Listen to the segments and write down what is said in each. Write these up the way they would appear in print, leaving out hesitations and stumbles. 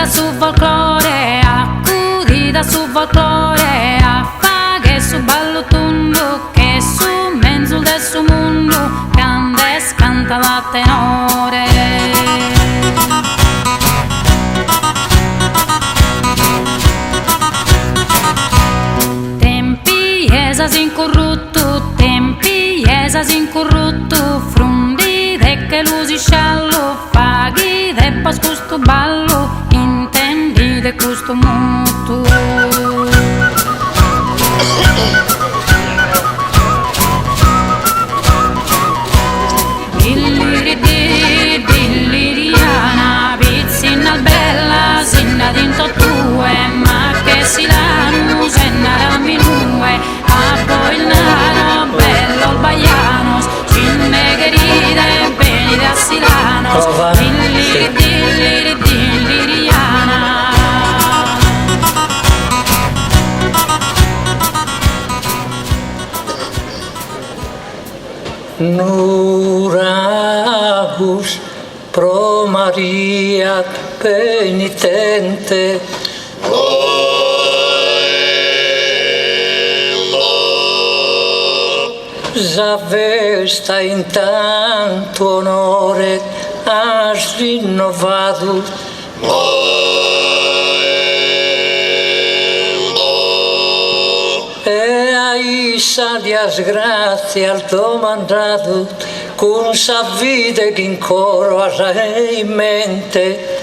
su folklore, accudita su folklore, affaghe su ballo tondo, che su mezzo del suo mondo canta e scanta la tenore. Tempi esas incorrotto, tempi esas incorrotto, frundi che lusi sciallo, faghi de pas questo ballo, intendi de questo moto. Dilliridi, dilliriana, pizzina bella, sinna dinto tue, ma che si danno, senna da minue, a poi il naro, bello il baianos, cinne queride, beni da silanos, dilliri, dilliri, dilliriana. Nuragus pro Maria penitente, Zavesta in tanto onore has rinnovado, e aí salias grazie al domandado, con sa vide che in coro has in mente.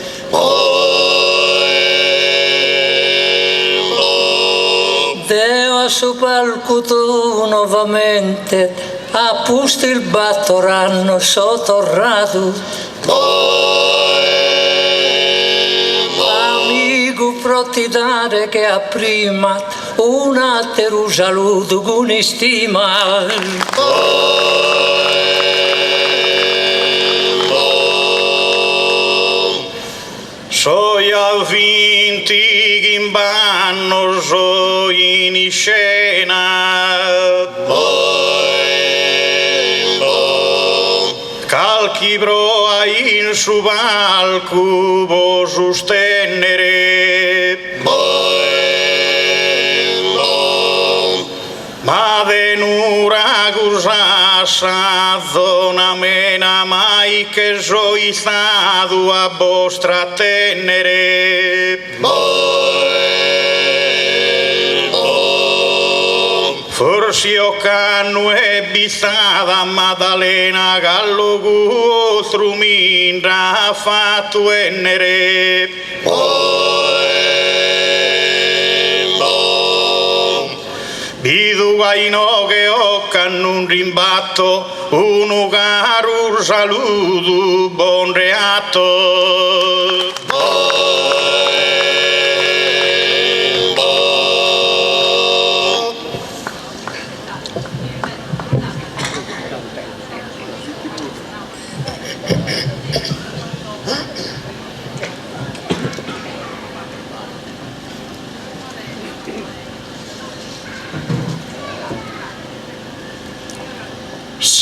Deo a su palco tu nuovamente, a pusti il battoranno sottorrato. Amico pro ti dare che a prima una teru saluto con stima. Soia vinti in banno, soi in scena, calchi proa in su palco può sostenere, ma venura cusassa zona mena mai che soi stato a vostra tenere. Forse io canno e bissata Maddalena gallo custru mindra fatto enere. Bidu guaino che ho canno un rimbatto, uno caro saluto, buon reatto.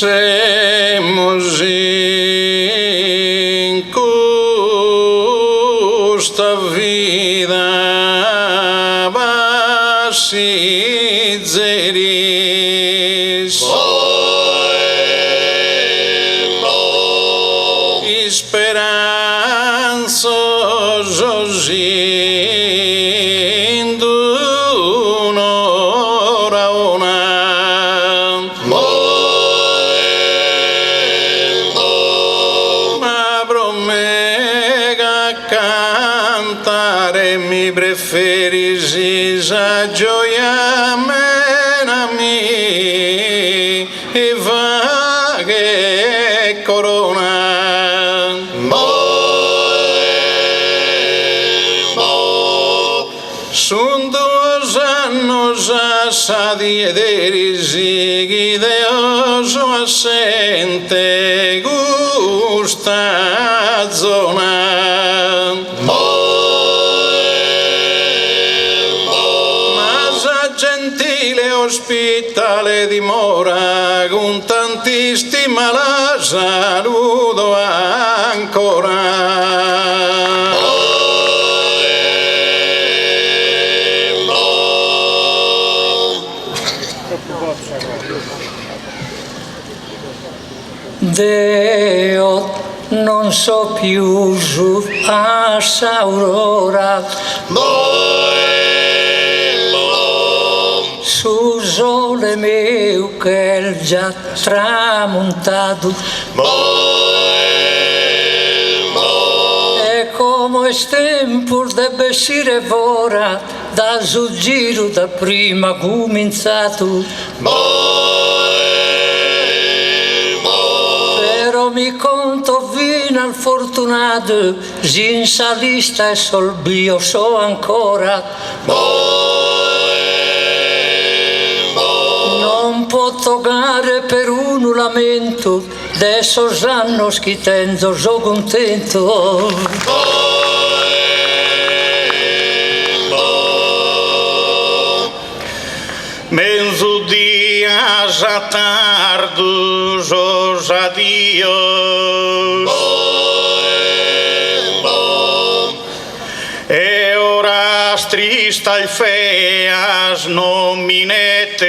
Semos in questa vida basizzeris, speranzosos in d'un'ora una. Mi preferisi a gioia menami e vaghe corona. Sunt 2 annos a diederisi ideoso assente gusta zona. Ospitale dimora con tanti stima la saluto ancora. Deo non so più su a Aurora, su sole meu che è già tramontato, e come è tempo deve essere ora da sul giro da prima cominciato. Però mi conto vino al fortunato, senza lista e sol bio so ancora. Non può toccare per uno lamento, adesso sanno schitendo, so contento. Mezzodía já tarde, já adiós. E horas tristes e feias não minetes.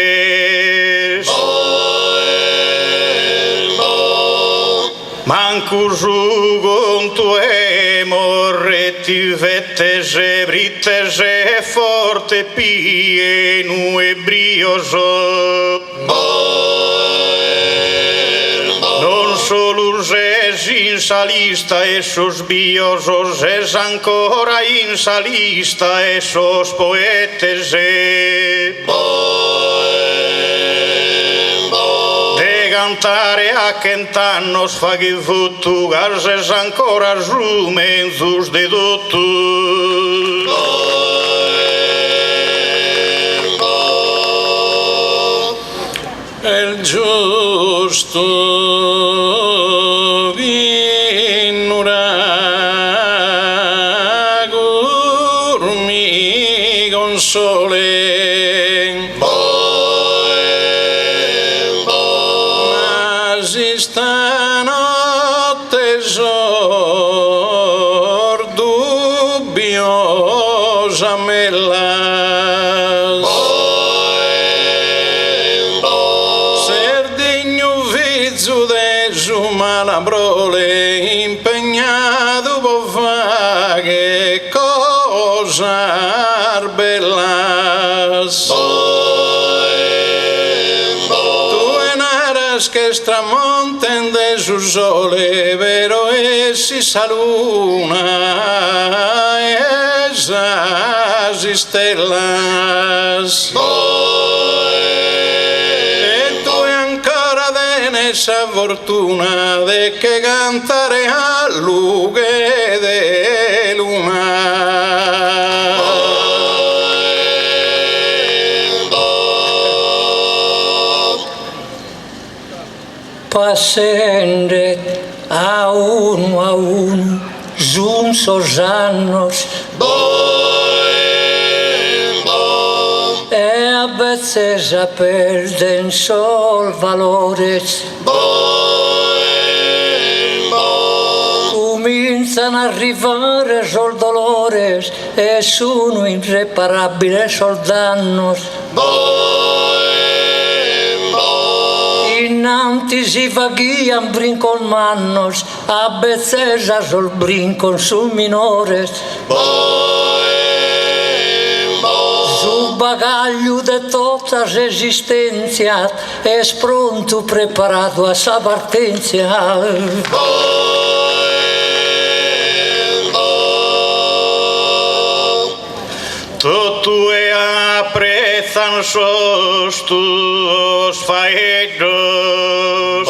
Manco jugunto e morretti vettes e brittes e forte pieno e brioso. Non solo es in salista esos biosos, es ancora in salista esos poetes cantare a Quentanos faghi futtugas es ancora rumenzos de dottu. El giusto vinura mi console. Stanotte sor dubbiosa mellas Serdigno vizzo de su malabrole impegnato può fare cosa bellas. Que stramonten de su sole, vero esa luna, esas estelas. E tu ancora de esa fortuna de que cantare a lughe de luna. Passende a uno, juntos annos, e a veces perden sol valores, cominciano a arrivare sol dolores e sono irreparabili sol dannos. Innanti si vaghian brincon mannos, a veces sol brincon su minores. Su bagaglio de todas existencias es pronto preparado a sa partencia. Tutto e aprezan sos tus faedos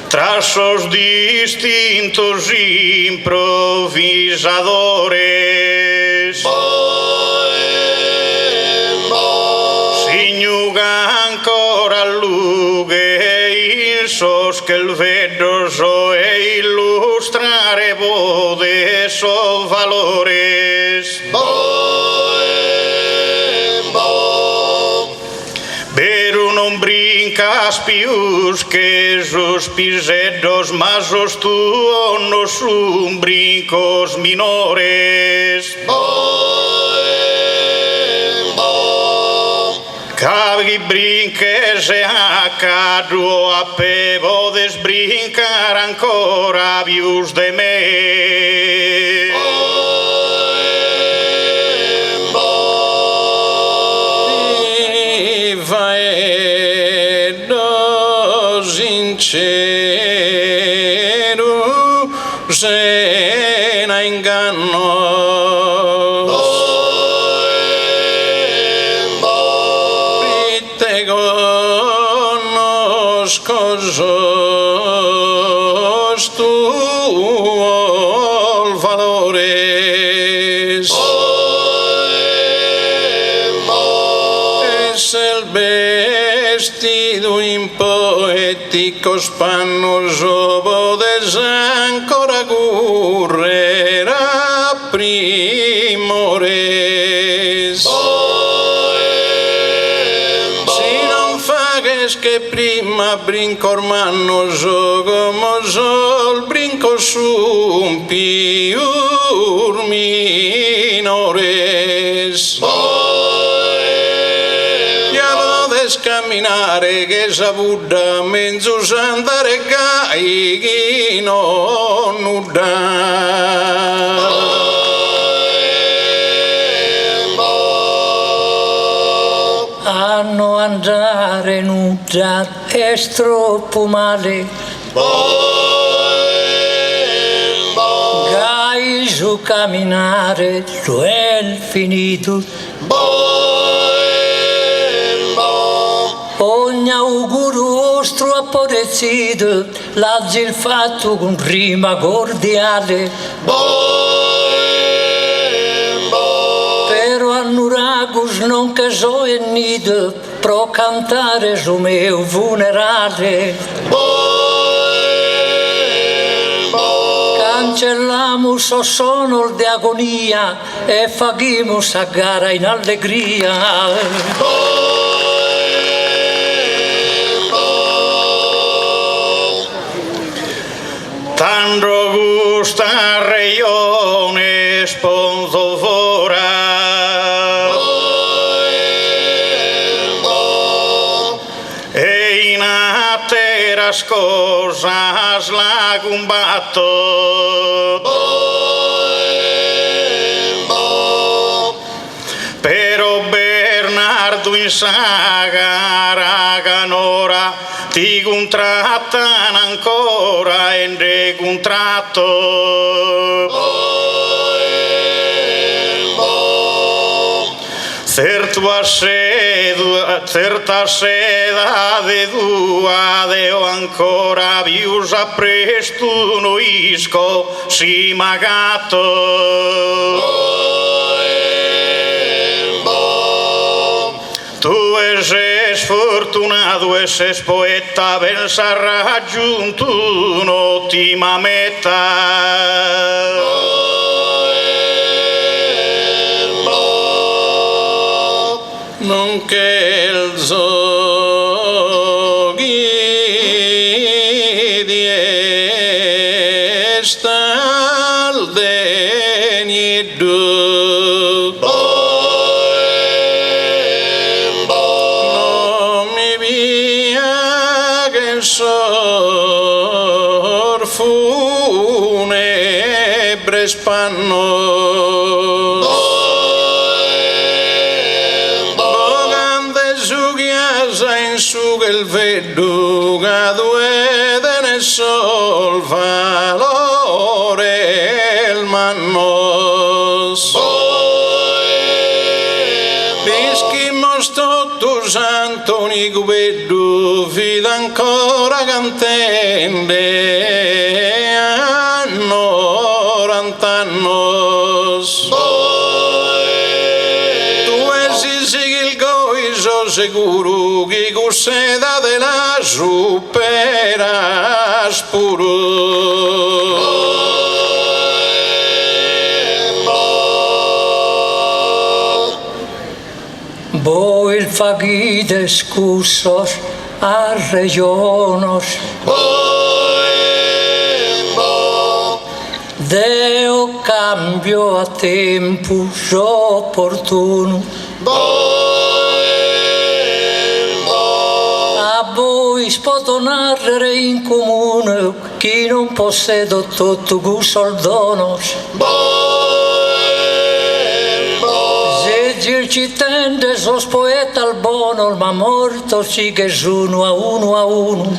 tras os distintos improvisadores signuga ancora lughe insos che il vedoso e illustrare bode so valores pero non brincas pius que esos pisedos mas os tuonos son brincos minores Cavi brinques e accadu a pe vodes brincar ancora vius de me. Sincero se na inganno te conosco tu valores es el vestido impoéticos pannos bodes ancora currera primores si non fagues che prima brincor mannos como sol brinco sum piur minores camminare che sapuda menzus andare gai chi non nuda Anno andare nuda è troppo male Gai su camminare lo è finito Ogni auguro vostro apporezzido, l'aggi il fatto con rima cordiale. Però a Nuragos non che so e nido, pro cantare su mio funerale. Cancelliamus o sonor di agonia e faghimus a gara in allegria. Tanto gusta reione sponzo fora e in atteras cosas la combatto però Bernardo in saga raganora ti contrattano ancora in de contratto certa seda de dua deo ancora vius a presto no isco si magato tu eres fortunato, eres poeta, ben s'ha raggiunto un'ottima meta. Nonché il zoghi di estal denidu funebre spanno bogante su chiesa in su che il veddu caduete ne sol valore il mannos bischimos totus Antoni Cupeddu fida ancora cantende anno 40 annos tu esi sigil goiso sicuro che cusseda de la superas puro Voi il fagide scussos a regionos Deo cambio a tempo opportuno poi spotonare in comune chi non possiede tutto gusto dono. Se Dio ci tende, sos poeta al bono, ma morto si che sono a uno.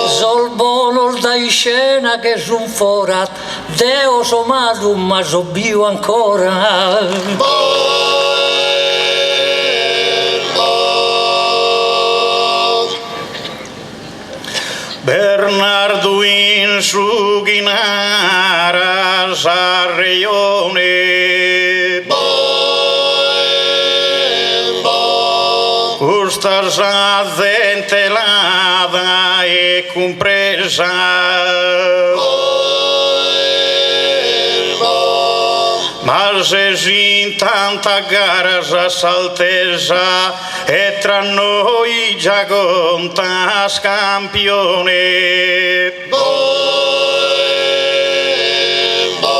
Sol bono da scena che son forat, Deo so malo ma so bio ancora. Bernardo in su Ghinara Sarrione questa zentelata e compresa ma se in tanta gara saltesa e tra noi già conta scampione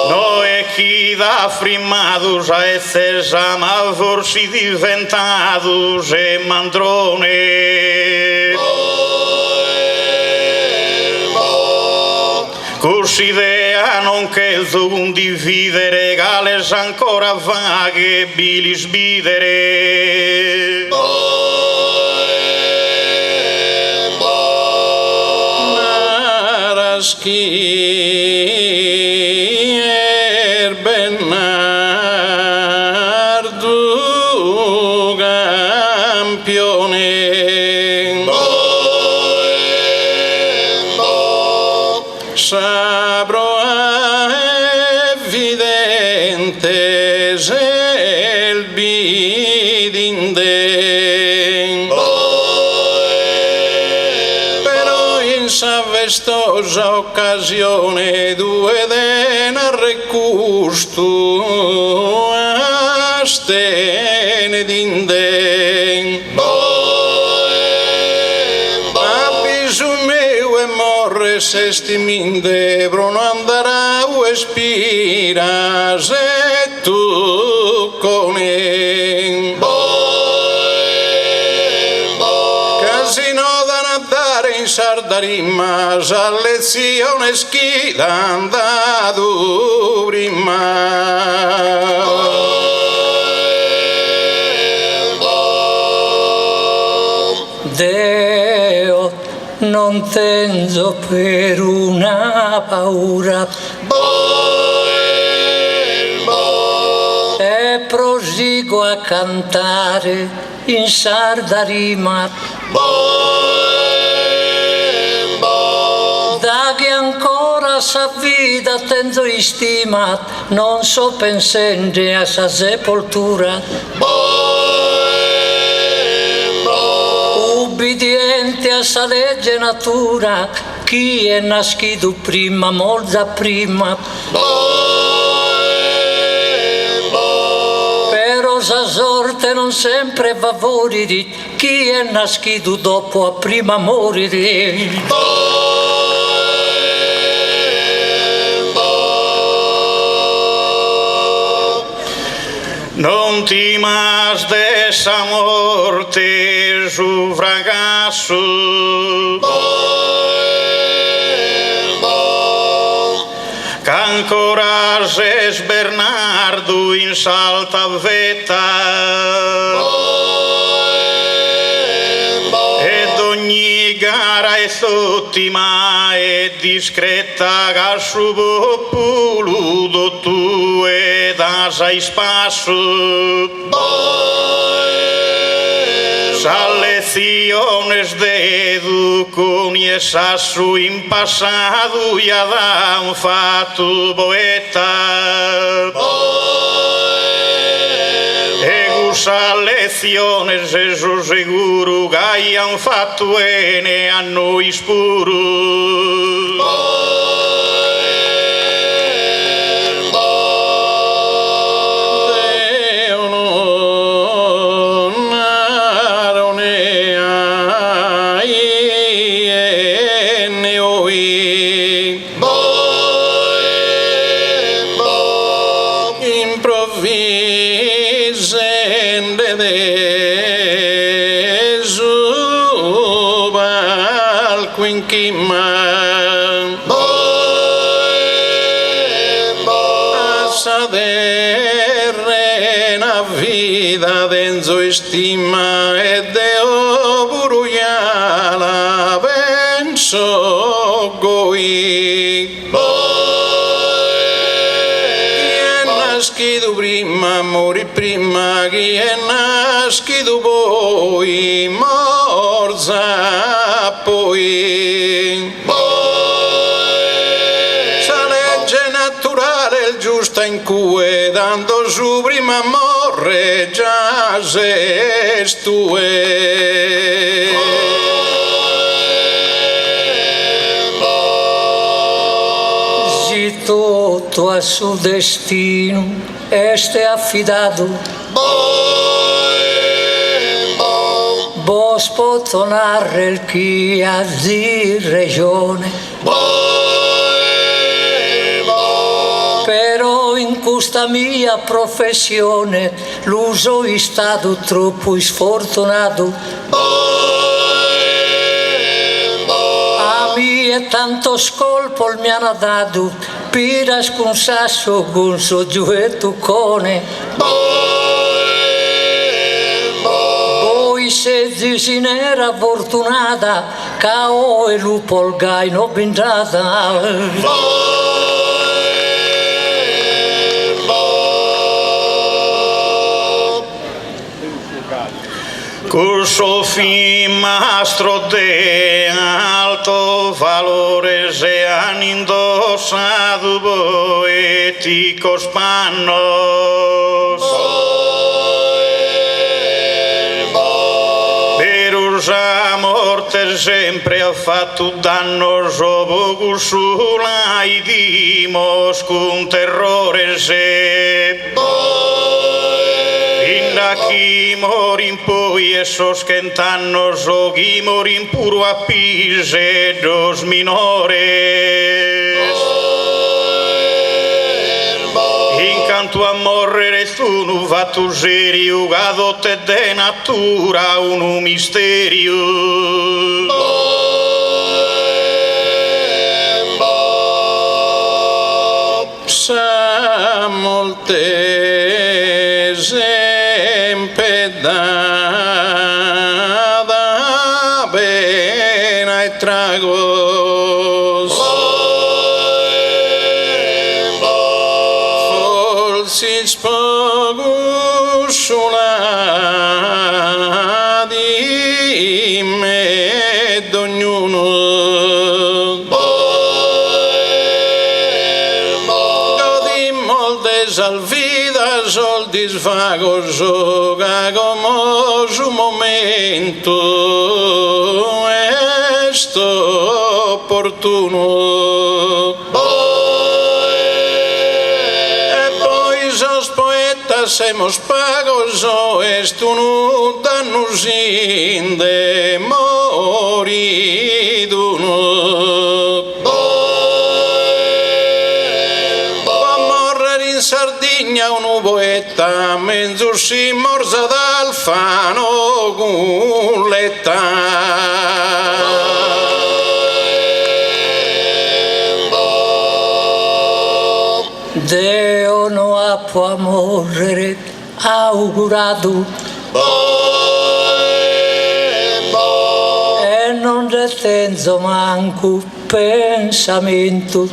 noi chi da frimados a eccesa ma forse diventados e mandrone così idea non che un dividere gales ancora vaghe bilis bidere Naraschi Bernardo campione Sabro evidente il bidinde però in vestosa occasione due denare custo astene dinde se stiminde brono andrà o espira se tu con casino da andare in Sardarima a lezione schida andato prima Deo non tengo per una paura e prosigo a cantare in sarda rima da che ancora sa vita tengo stima non so pensare a sa sepoltura ubbidiente a sa legge natura chi è nascido prima molta prima però sa sorte non sempre va morire chi è nascido dopo a prima morire non ti mas dessa morte su fragasso che ancora ses Bernardo in salta vetta ed ogni gara è ottima e discreta che su popolo tu e da sei spasso sa lecciones de educoniesa su in passato ya han fatto poeta e gusa lecciones eso seguro che han fatto bene a noi spuro improvvisende quinquima asa terrena vida denzo estima e deo buruiala penso goi nascido prima, mori prima, chi è nascido poi, morza poi. Sa legge naturale, il giusta in cui, dando su prima morre, già se stue. Tutto a suo destino este affidado. Vos può narrare chi ha di regione. Però in questa mia professione l'uso è stato troppo sfortunato. A me tanto scolpo mi hanno dato piras con sasso con soggiuetto cone. Poi se disinera fortunata cao e lupo il gaino bindata. Curso fin mastro de alto valore se han indossado poéticos panos. Per os amortes sempre ha fatto danno robo gursula e dimos con terrore se chi morin poi esos que entannos o chi morin puro a pise dos minores incanto a morrere tu nu vatu serio gadote de natura un misterio sa molte dada pena e tragos forse spago soladi me d'ognuno godi molte salvida soldi svagos o como su momento esto opportuno e poi sos poetas hemos pagos o esto no dannos inde moriduno Sardegna un poeta mezzo si morza d'Alfano gulletta Deo no ha può morrere augurato e non detenzo manco pensamento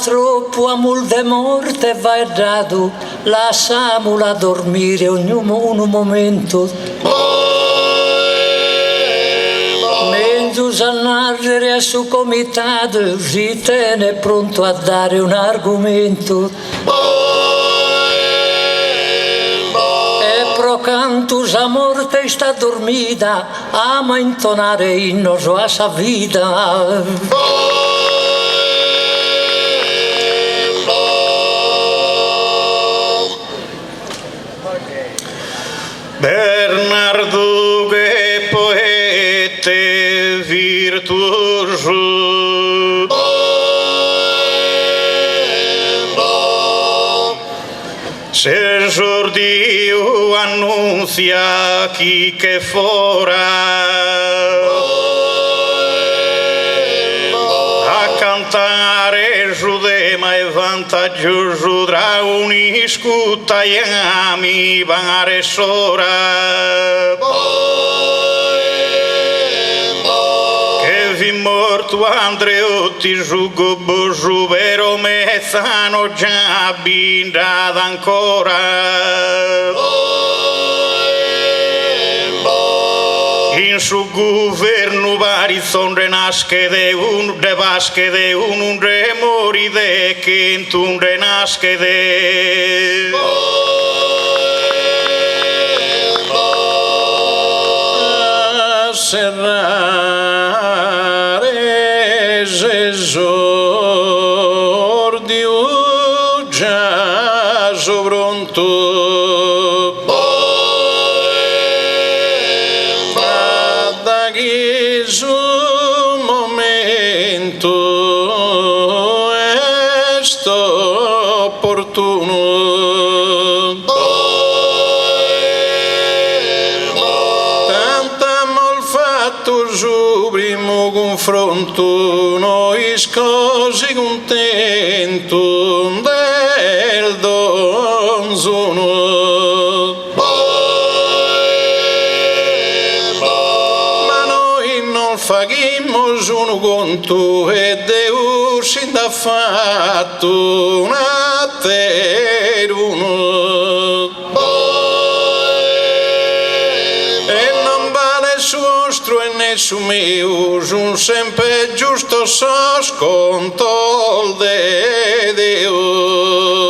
troppo amor de morte vai dato, lasciamola dormire ognuno un momento. Mentre a narrare a suo comitato ritiene pronto a dare un argomento. E pro canto a morte sta dormita, ama intonare innos a sa vita. Bernardo che poete virtuoso se Giordio annunzia chi che fora a cantare giudema e vantaggioso tra uniscuta e ami vare sora che vi morto Andreotti giugo boju vero mezzano già bindata ancora in su governo vari son renasche de un de vasche de un re mori de che in tun renasche de serrare esordio già sovronto un momento est opportuno tantamol fatto supremo confronto noi scosi contento del donzono faghimos un conto e Deus inda fatto una teruno e non vale suostro e nessun mio un sempre giusto so sconto de Dio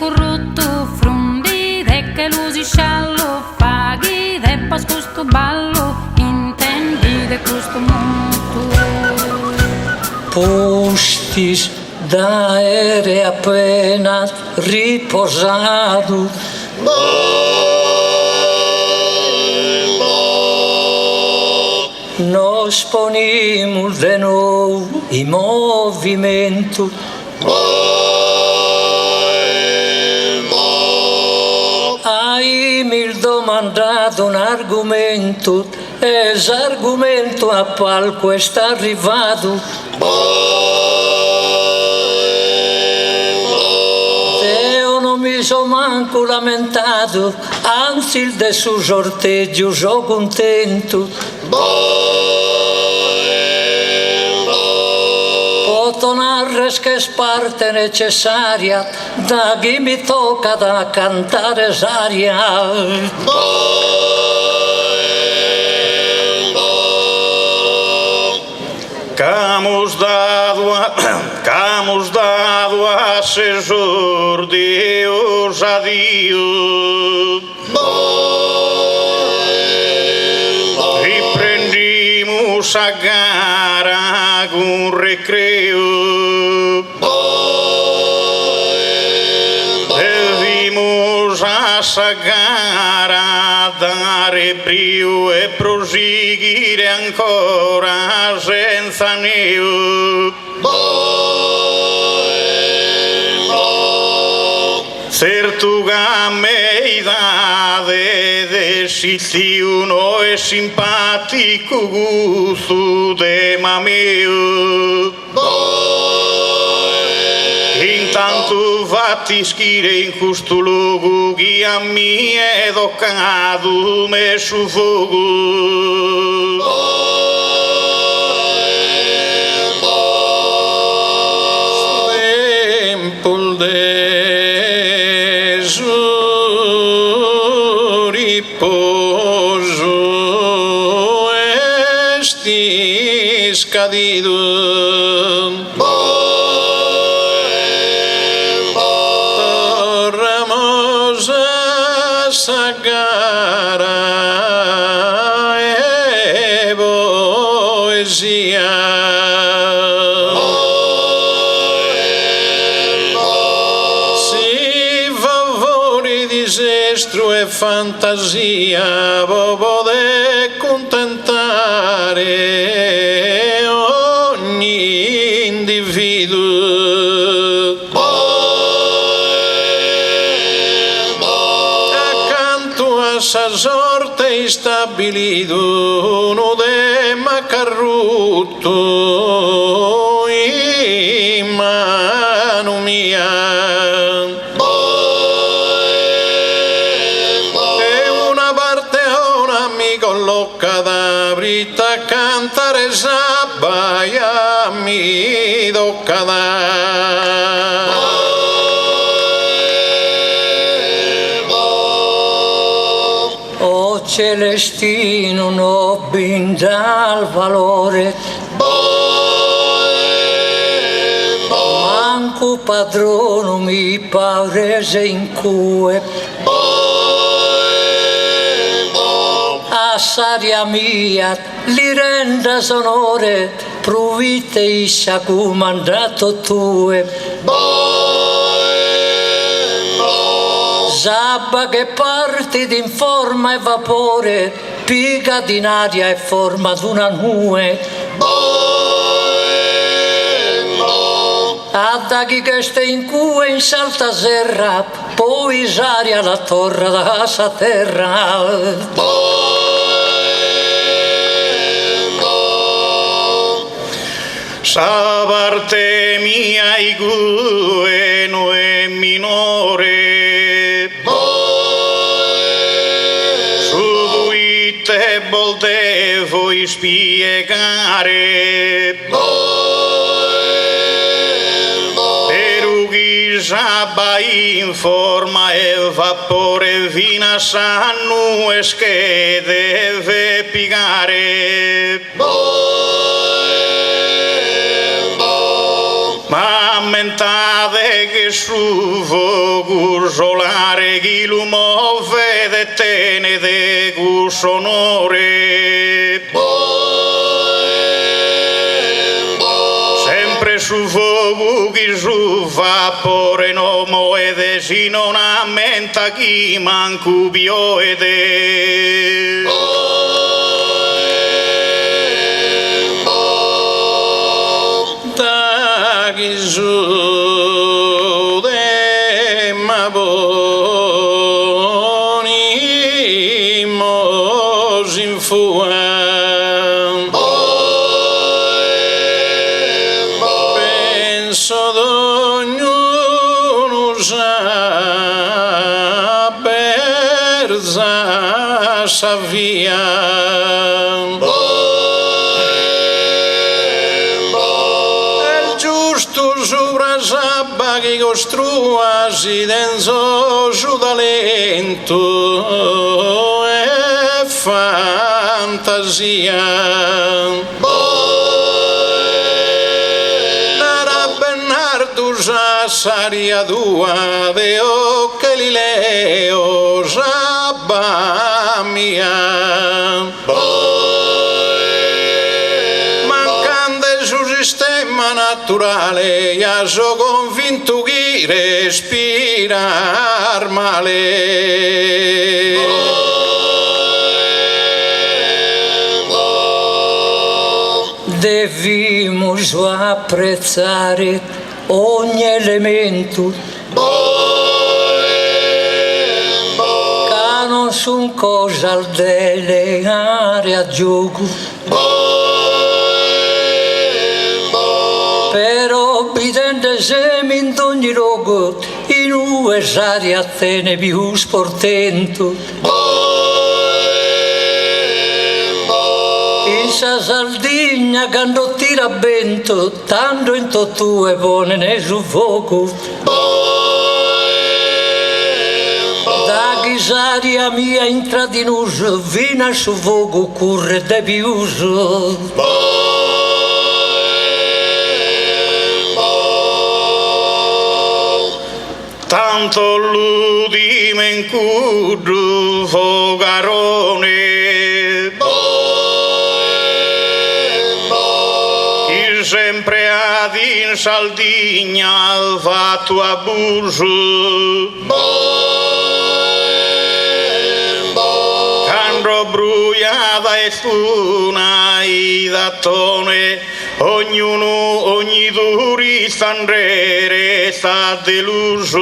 incorrotto frundi de che lusi sciallo paghi de pas questo ballo intendi de questo mondo Pustis d'aereo appena riposato nos ponimos de nuovo in movimento mi domandato un argomento e l'argomento a palco è sta arrivato Io non mi sono manco lamentato anzi il del suo sorteggio sono contento Narres che è parte necessaria da chi mi tocca da cantare saria Camus dado a sesor Deus a Dio riprendimos a gara con recreo vimos a sagara dare brio e proseguire ancora senza neo certo me idade de uno è simpatico gusto de mameo intanto vatti schire in questo luogo che a mi è toccato me suffoco tempo de riposo esti scadido tornamos a sagara e poesia fantasia vuole contentare ogni individuo. Accanto a sa sorte stabilito uno de macarrutto in mano mia. Colloca da brita cantare sabbaia mi tocca da. O Celestino no binda al valore, manco padrono mi paurese in cue. Saria mia, li renda sonore, provite iscia comandato tue. Sabba che parti in forma e vapore, piga in aria e forma d'una nube. Adda chi che ste in cue in salta serra, poi saria la torre da sa terra. Sa parte mia igue no è minore, su cui te volevo spiegare, per chi sabba in forma e vapore fino a sanno e che deve piegare. Ma mentate che su fuoco solare chi lo muove de tene de sonore. Sempre su fuoco chi su vapore no muove si non ammenta chi manco pioede. Su de maboni mos infuan, penso d'ognuno sa berza sa via. Che costruasi denso su talento e fantasia. Nara Bernardo sa saria tua deo che li leo sabba mia. Sistema naturale, io sono convinto che respirar male. Devimos apprezzare ogni elemento, che non sono cose al delegare a gioco. Però bidende semi in ogni luogo, in uesari a tene più sportento. In sa Sardegna quando tira vento, tanto in tue pone ne su fuoco. Da chisaria mia intradinuso, vina su fuoco curre de piuso. Tanto l'udime in cudo fogarone, chi sempre ad in Sardegna ha fatto abuso, però bruiata e stuna i dattone, ogni turista andrere sta deluso.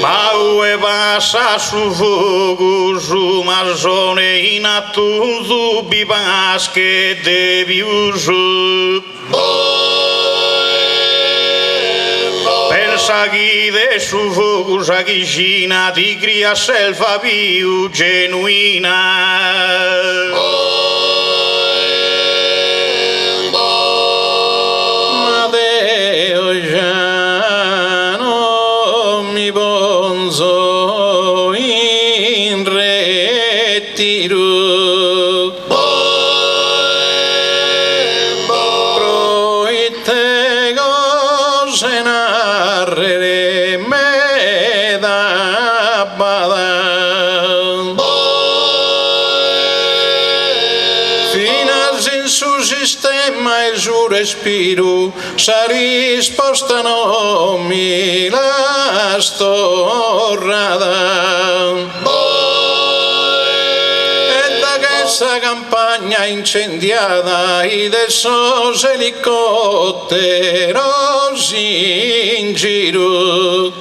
Ma ue passa su fuoco su marzone in atto zubi pasche devi uso. Pensa chi de su fuoco sa chi scina ti cria selva più genuina. Respiro, sa risposta non mi la storrada. E da questa campagna incendiata i dessos elicotteros in giro.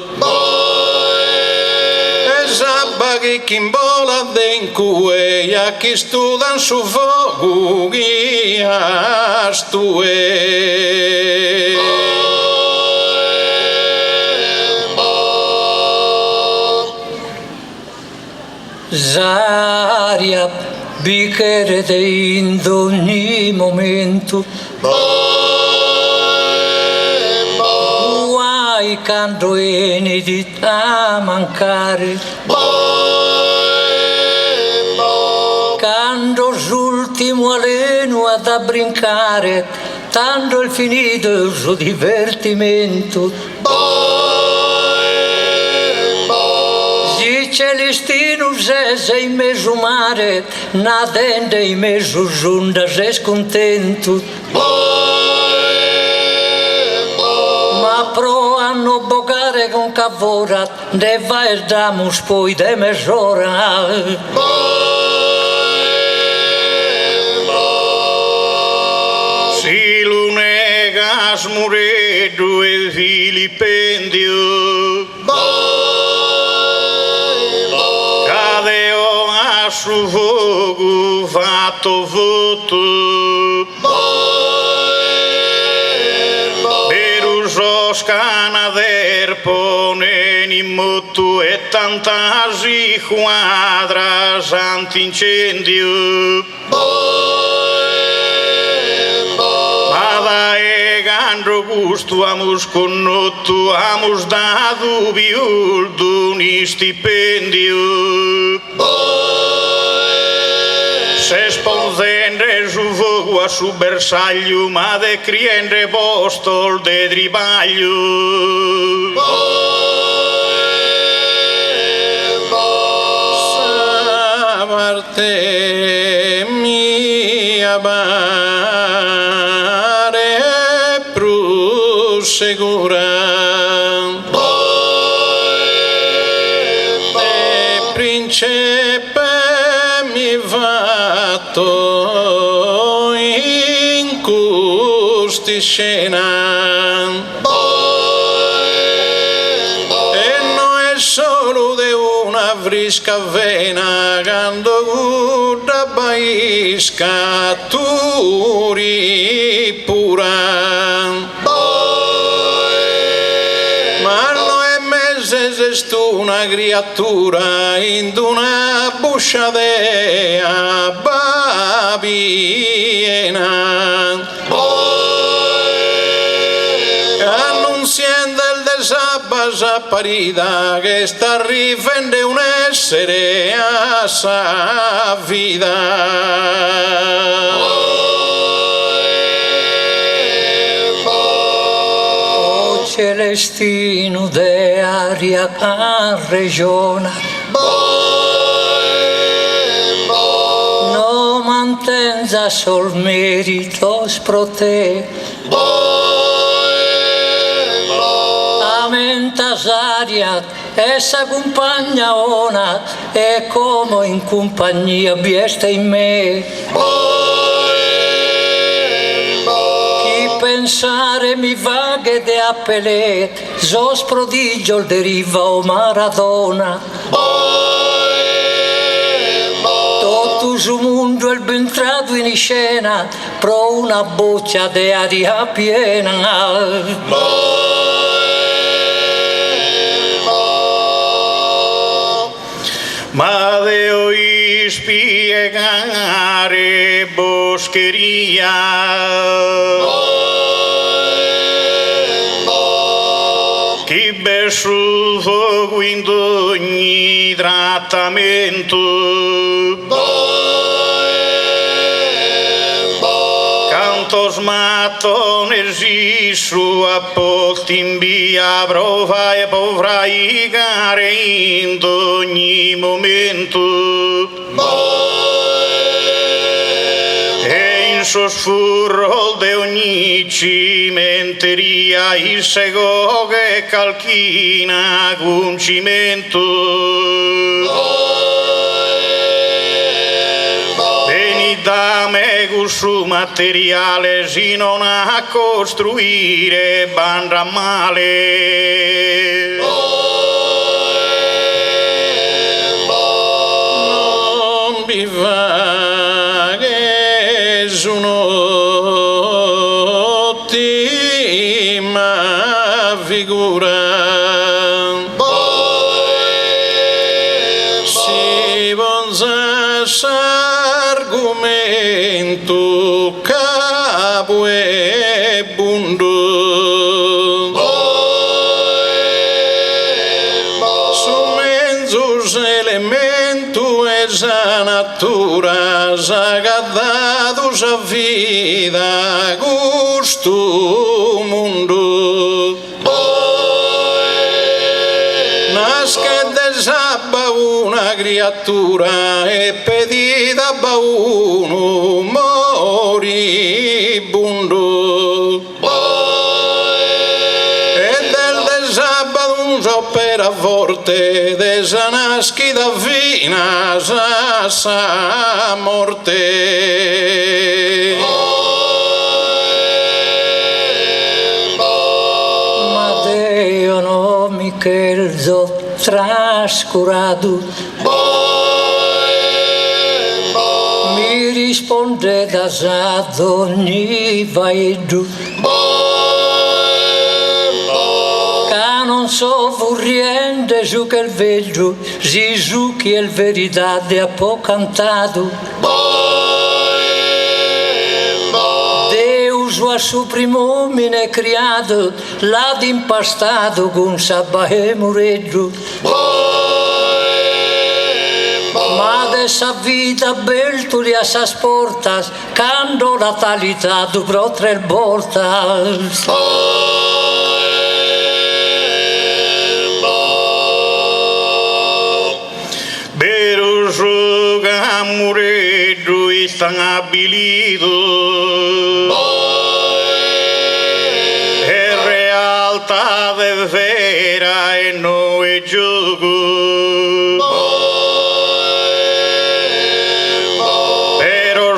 E sabba che chi vola denque e a chi studan su fogu astue. Zaria biccherete in ogni momento, guai quando vieni a mancare, quando l'ultimo aleno ad a brincare, tanto è finito il suo divertimento. Celestino se in mezzo mare, nadende in mezzo giunda, sei scontento. Ma pro hanno bocare con cavora, deva e damus poi de mezz'ora. Si l'unegas mureddu e Filipendio, su fuoco fatto voto per uso scanader ponen in moto e tanta si quadra sant'incendio ma e gandro gusto amus connotto amus dato biuldo un stipendio. Se sponzende su fuoco a su bersaglio, ma de criende postol de tribaglio. Sa parte mia pare prosegura. De principe mi fatto in custi scena e non è solo de una frisca vena quando guda baisca turi pura ma non è mese se stu una creatura in una buscia de babiena annunziando il desabasa parida che sta rifende un essere a sa vida. Celestino de aria carregiona, no mantenza sol meritos pro te, amentas aria essa compagna ona è come in compagnia biesta in me. Chi pensare mi va che de appelet, sos prodigio il deriva o Maradona. Tutto su mondo il ben trato in scena, pro una boccia de aria piena. Ma devo spiegare boscheria, chi besciuto in ogni trattamento, canto smattone su a posti in via prova e potrai gare in ogni momento. E in sospurro di ogni cimenteria il sego che calchina con cimento. Da me su materiale si non a costruire banda male. Non mi va che sono ottima figura. Si pensa argomento capo e bundo, su mezzo elemento e sa natura sa dato sa vita gusto mondo. Nasce desabba una creatura e pedita ba uno moribundo. E del desabba un opera forte desa nasci da vina sa morte. Ma Dio no mi cherzo trascurato, mi risponde da sa ogni vaeggio, che non so furriente su che il veggio, si su che il verità de a po' cantato. Deus a suo primo omine criato, l'ha impastato con sabba e mureggio. Ma de sa vita beltuli a sa sportas, cando la talità du protre il bortas. Pero su mureggio están abilido. Es realtà de vera e no è gioco. Pero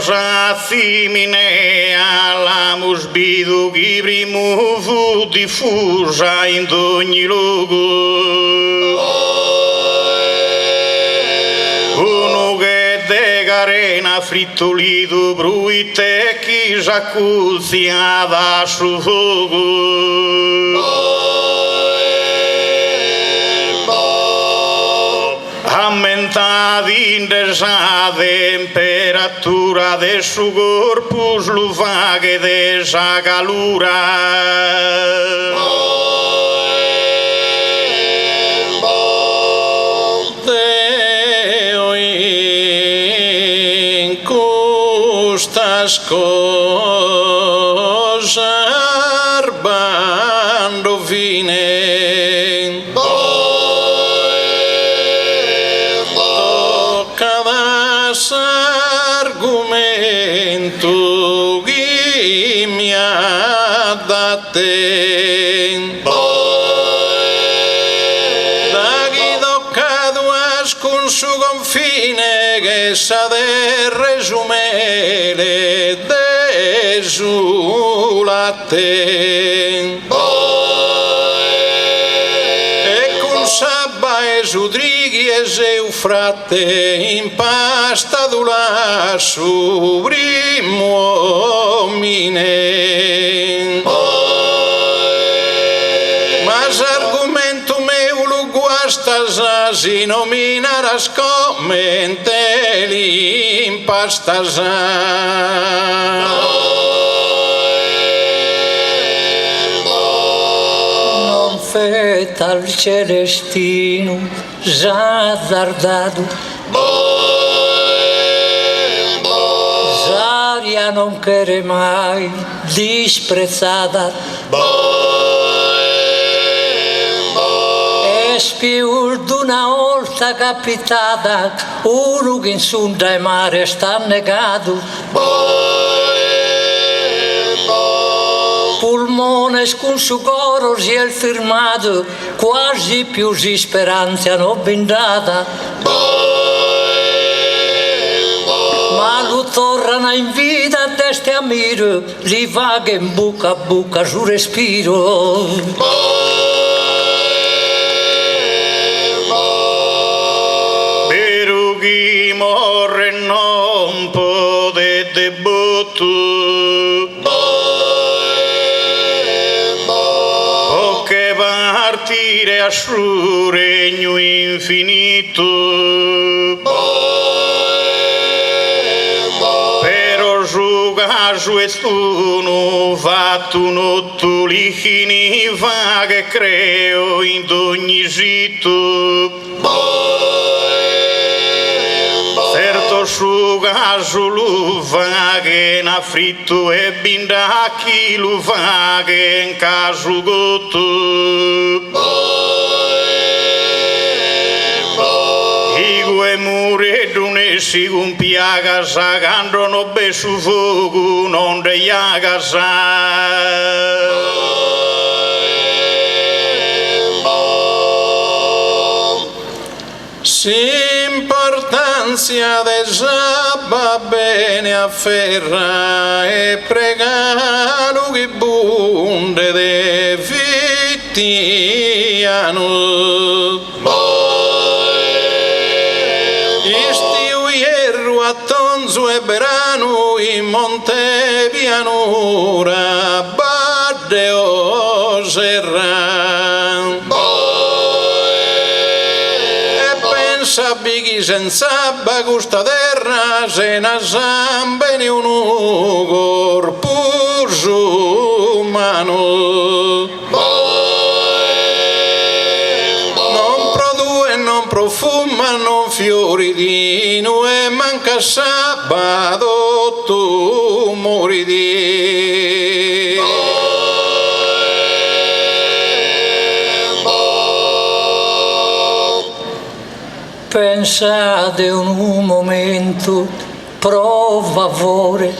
simine alamus bidu che primo fu diffusa in ogni luogo. Uno che de carena frittolito bruite chi s'accuzia da su fuoco. Aumentati in sa temperatura de su corpus lu fa che de sa calura. Deo in custas cosas arbando fine. Argomento che mi ha dato da promessa de resumere desulate. E con sabba e sudrighi e Eufrate impastadula subrimomine. Mas argumentum meu luguastas asi nominaras commente l'impastas. Non feta al celestino azzardato, Zaria non chieре mai disprezzata, e più d'una volta capitata, uno che in sunda e mare sta negato, pulmones con su coro si è firmato, quasi più si speranza non bindata. Ma lo tornano in vita a testa e a miro, li vaga in bocca a bocca su respiro. Per chi morre non può de debutto, o che partire a suo regno infinito. Però su caso è uno fatto notto lichini va che creo in ogni sito. Certo su caso lo fa che in affritto e binda chi lo fa che in caso gotto. Igue mure dune si compia casa quando non besu fuoco non de casa. S'importanza de sabba bene afferra e pregalo che bunde de fittiano. Istiu hierro a tonzo e berano in monte pianura badde o serra. Sabbi chi senza gusta terra se ne zambe ni un corpus umano. Non produe, non profuma, non fiori di e manca sabato tu mori di. Pensate un momento, prova favore,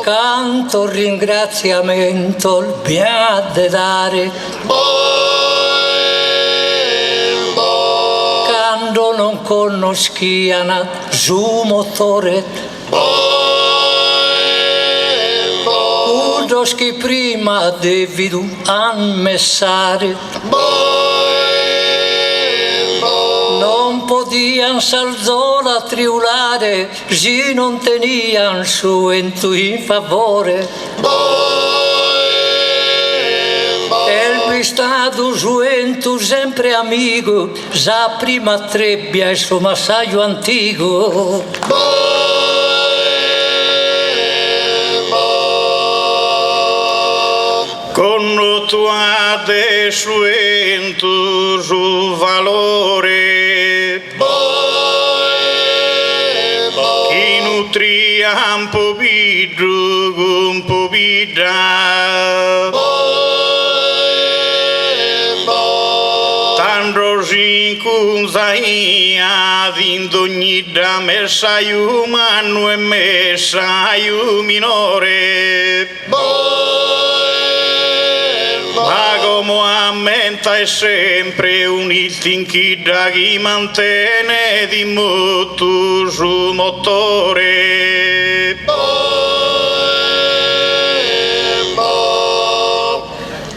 canto ringraziamento il biade dare, quando non conosciano su motore, udos che prima devido ammessare, non podian salzola triulare, si non tenian su entu in favore. El stato su entu sempre amigo, sa prima trebbia e suo massaggio antico. Con tua de suento su valore, chi nutria un po' vidro un po' vidra, tanto sincunzaia d'indogni da messaio umano e messaio minore. ma come ammenta è sempre un istinto che mantiene di moto su motore.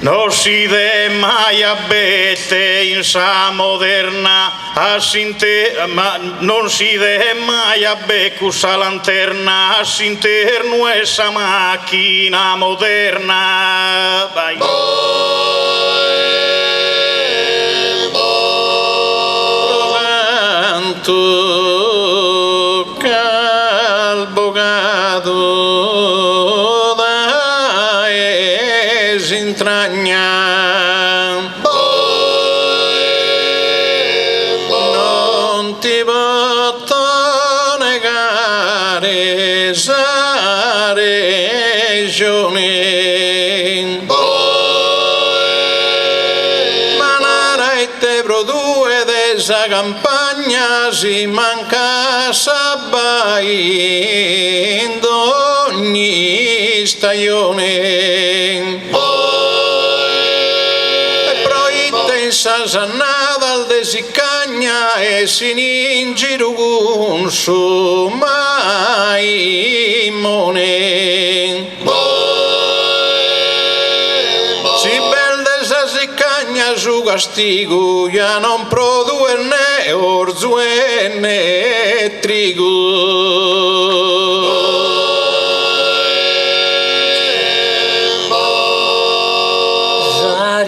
Non si deve mai abbattere in sa moderna ma non si deve mai abbattere questa lanterna all'interno di questa macchina moderna. Vai. Canto calbogato da esintragna, non ti posso negare sa regione, ma la rete produce desa campagna si manca sabai in ogni stagione. Sasannata al desicagna e si ningiru con su mai mone. Si bel desicagna su castigo ya non produce né orzo né trigo.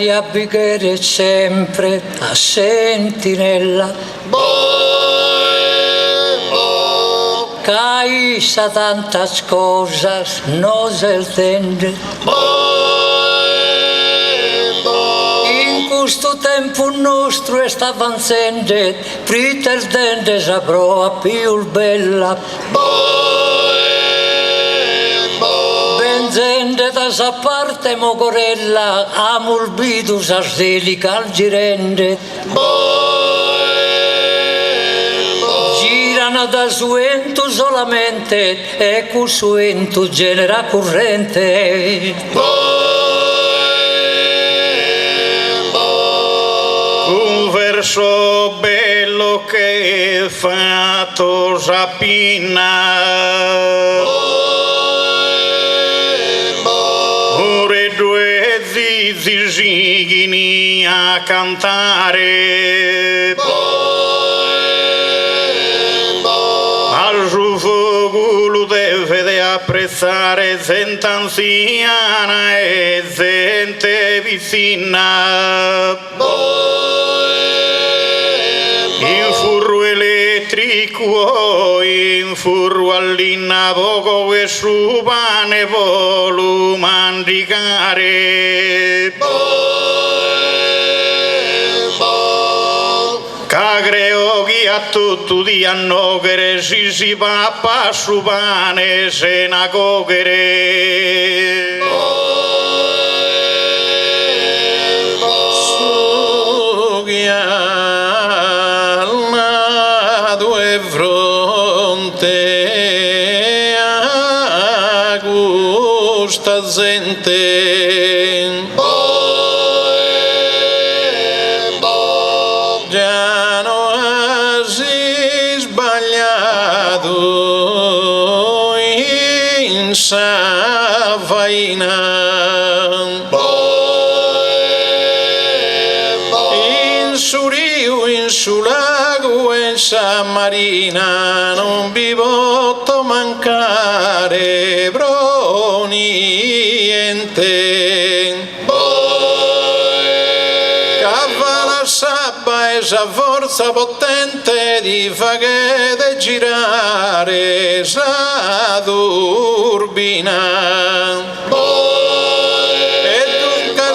A bicchiere sempre a sentinella, caisa tantas cosas no se entiende. In questo tempo nostro sta avanzando, prima il dente saprò più bella. Gente da sa parte mocorella, amulbido sa stelica al girende. Girano da suento solamente e con suento genera corrente. Un verso bello che è fatto rapina. Zigini a cantare al giufu lo deve apprezzare gente anziana e gente vicina. In furro elettrico, in furro all'inna poco e su pane volu mandicare. Cagreo chi a tutto di annoghere si papà su pane se na coghere. Due fronte a questa gente già non si sbagliato in sa faina. In su rio, in su lago e in sa marina non vi posso mancare pro niente. Cavala sabba e sa forza potente di fare girare sa turbina.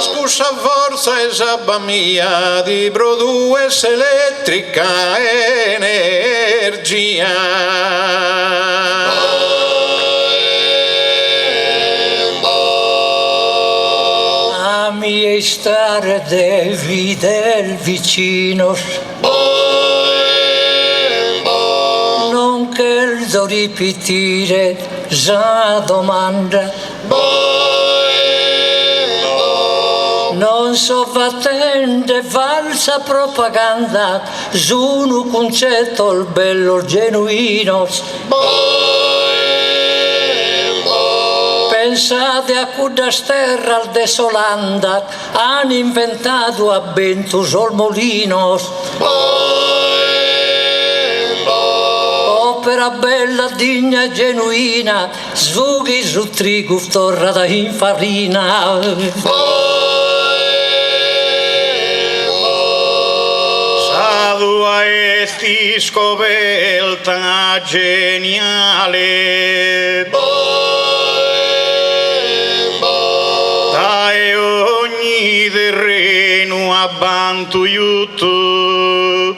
Scusa forza e sabba mia di produce elettrica energia. A mia stare devi del vicino, non che do ripetire la domanda. Non so vattende falsa propaganda, sono concetto il bello genuino. Pensate a cudas terra al desolanda, hanno inventato a Bento sol molinos. Opera bella, digna e genuina, svughi su trigo, torrata in farina. Sadua esti scoperta geniale. Dai ogni terreno abbantu YouTube.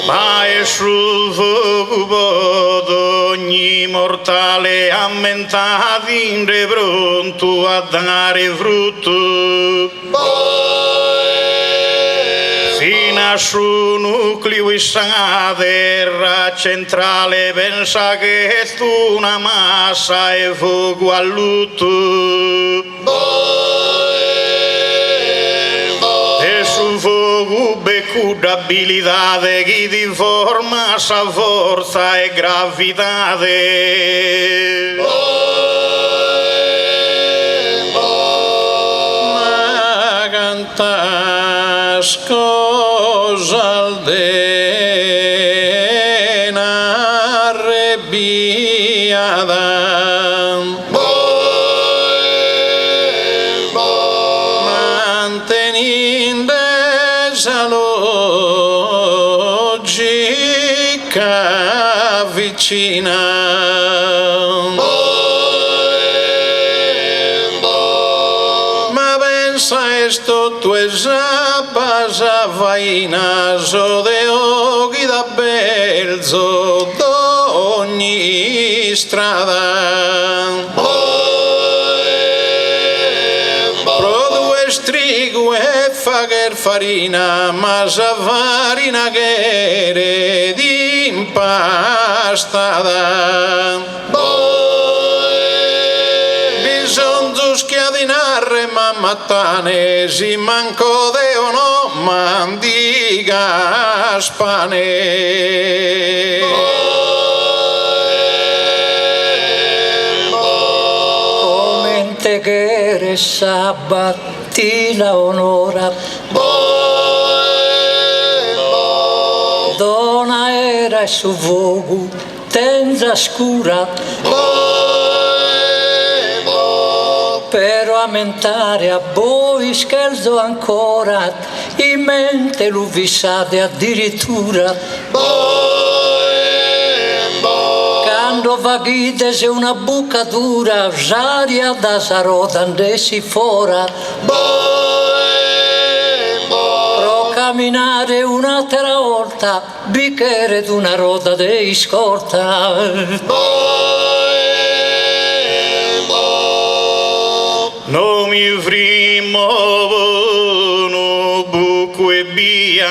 Ma è sul fuoco d'ogni mortale ammentato pronto a dare frutto. Fino al suo nucleo issa terra centrale pensa che è una massa e fuoco a lutto. E su fuoco becco d'abilità chi ti forma sa forza e gravità. Ma cantas cosa aldena arrebbiada. Manteninde esa logica vicina. Ma pensa esto tu esa pasa vainas o de oghi da belzo d'ogni strada. Produce trigo e fager farina, ma sa farina che è impastada. Bisogna schiadinare ma mattane, si manco de o no mandiga spane. Come te che re sabatti la onora, dona era su vogu, tenza scura. Però aumentare a voi scherzo ancora, in mente lo vissate addirittura. Quando vaghite se una buca dura, j'aria da sarota andessi fora. Pro camminare un'altra volta, bicchiere d'una roda dei scorta. Non mi frimo no buco e via,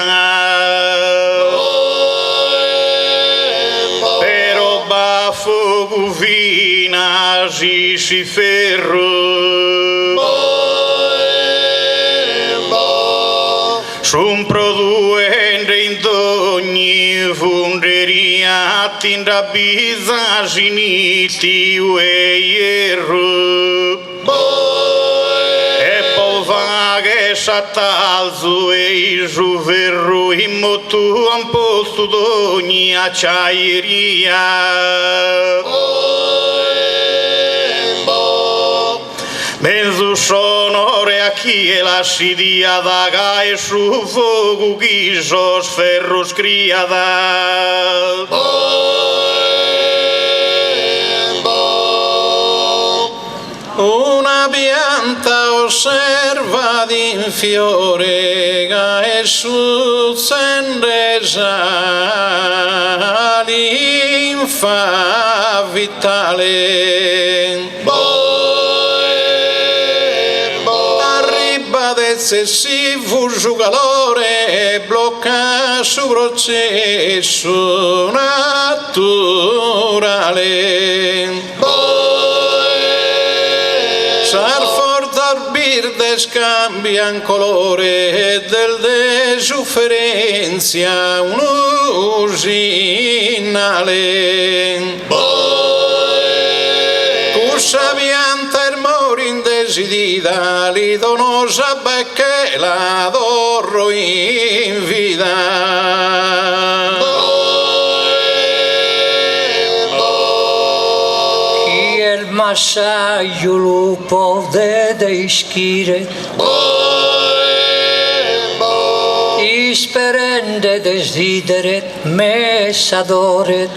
però baffo fina si ferro. Son produente in ogni funderia tinda bisa siniti e hierro. Che s'attalzo e su ferro in moto a un posto d'ogni acciaieria. Mezzo sonore a chi è la sidia da e su fuoco chi sos ferro scriada. Una pianta osserva in fiore e su cendesa linfa vitale. Arriba d'eccessivo su calore e blocca su processo naturale. Sar forza scambian colore del de sofferenza un usinale. Cussa pianta il mori in desidida, li dono sabecche la dorro in vida. Chi è il massaio lupo de ischire, isperende desideret messadoret,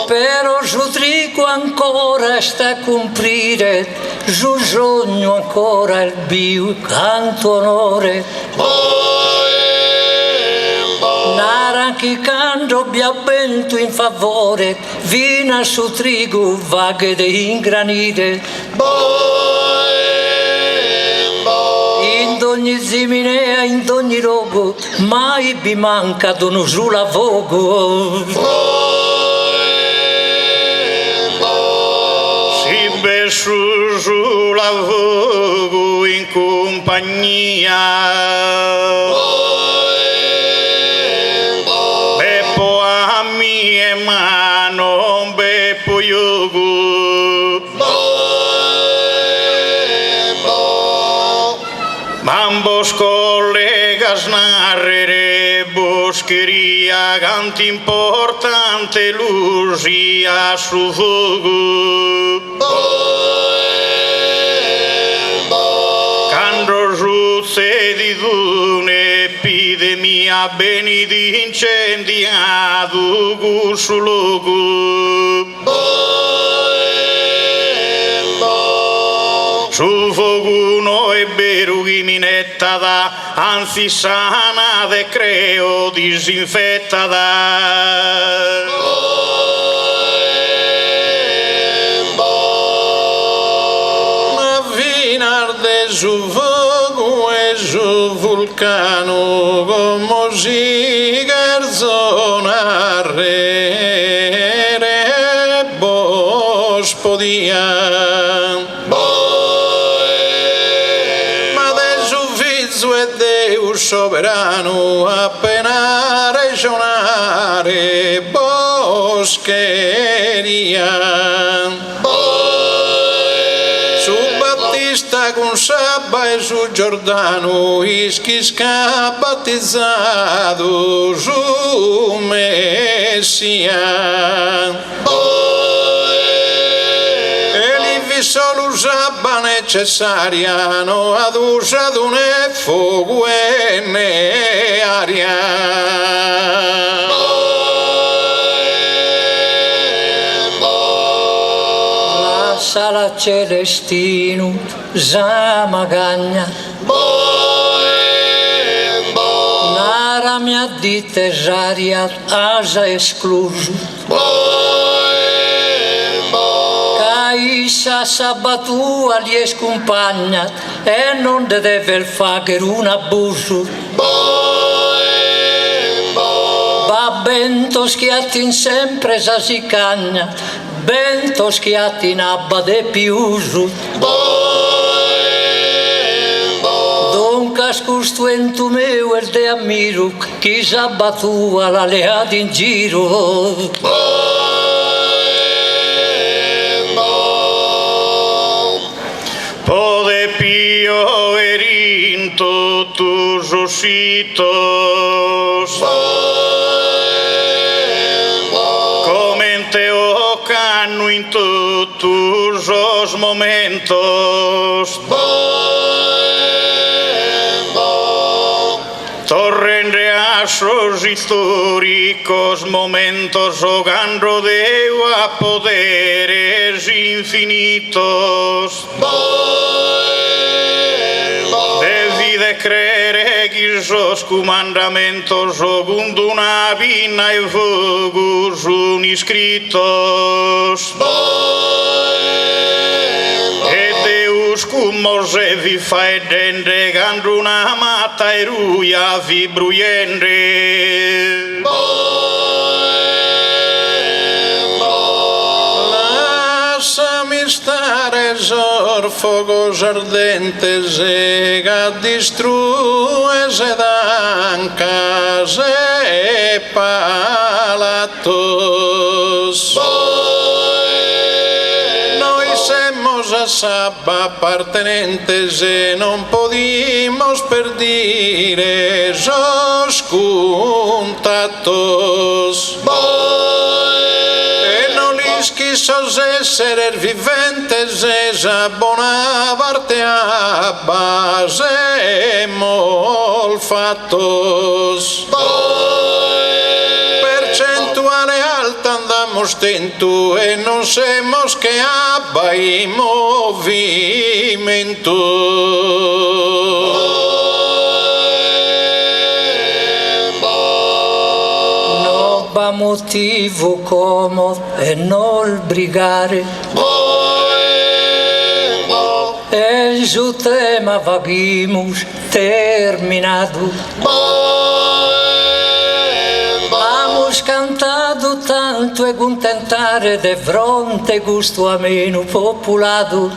però su trico ancora sta a cumplire, su sogno ancora il bio canto onore. Nara chi canto biabento in favore, vina su trigo vaghe de ingranire. In ogni ziminea, in ogni rogo, mai vi manca dono sulla vogo. Su lavoro in compagnia, beppo a mie mano, beppo yogu, mambos collegas narrere boscheria, canti importante lusia su fuoco. Se di un'epidemia beni di incendiato sul luogo, su fuoco noi berughi minettata, anzi sana de creo disinfettata. Su fuoco e su vulcano come si garzonare bospodia. Ma del suffizio è Deus sovrano appena ragionare boscheria. Con Sabba e su Giordano ischisca battezzato su Messia. E lì vi solo Sabba necessaria, no ad usato né fuoco né aria. Sala celestino, zamagagna, nara mia di tesaria, asa escluso, caissa sabatua li scompagna e non deve fare un abuso. Va bento schiatti in sempre si cagna, bento schiatti in abba de piuso. Don cascusto entu meu el de ammiro, chi s'abbatua la lead in giro. Pode pio erinto tus ositos, comente o cano in todos os momentos, torren reasos históricos momentos jogando Deu a poderes infinitos. Devi de creere que os comandamentos segundo una vina e fogo son inscritos. E Deus como se vi fai dende gando una mata e ruia vi bruyende. Lasciami stare sor fogos ardentes e gat destrues e dan case palatos. Noi semos a Saba appartenentes e non podimos perdire esos contactos. E non lis quisos ser viventes esa bona parte a base mol fattos. Percentuale alta andamos tento e non semos que abbai movimento. Motivo como e non brigare e su tema vaghimus terminado. Hemos cantado tanto e contentare de fronte gusto ameno populado.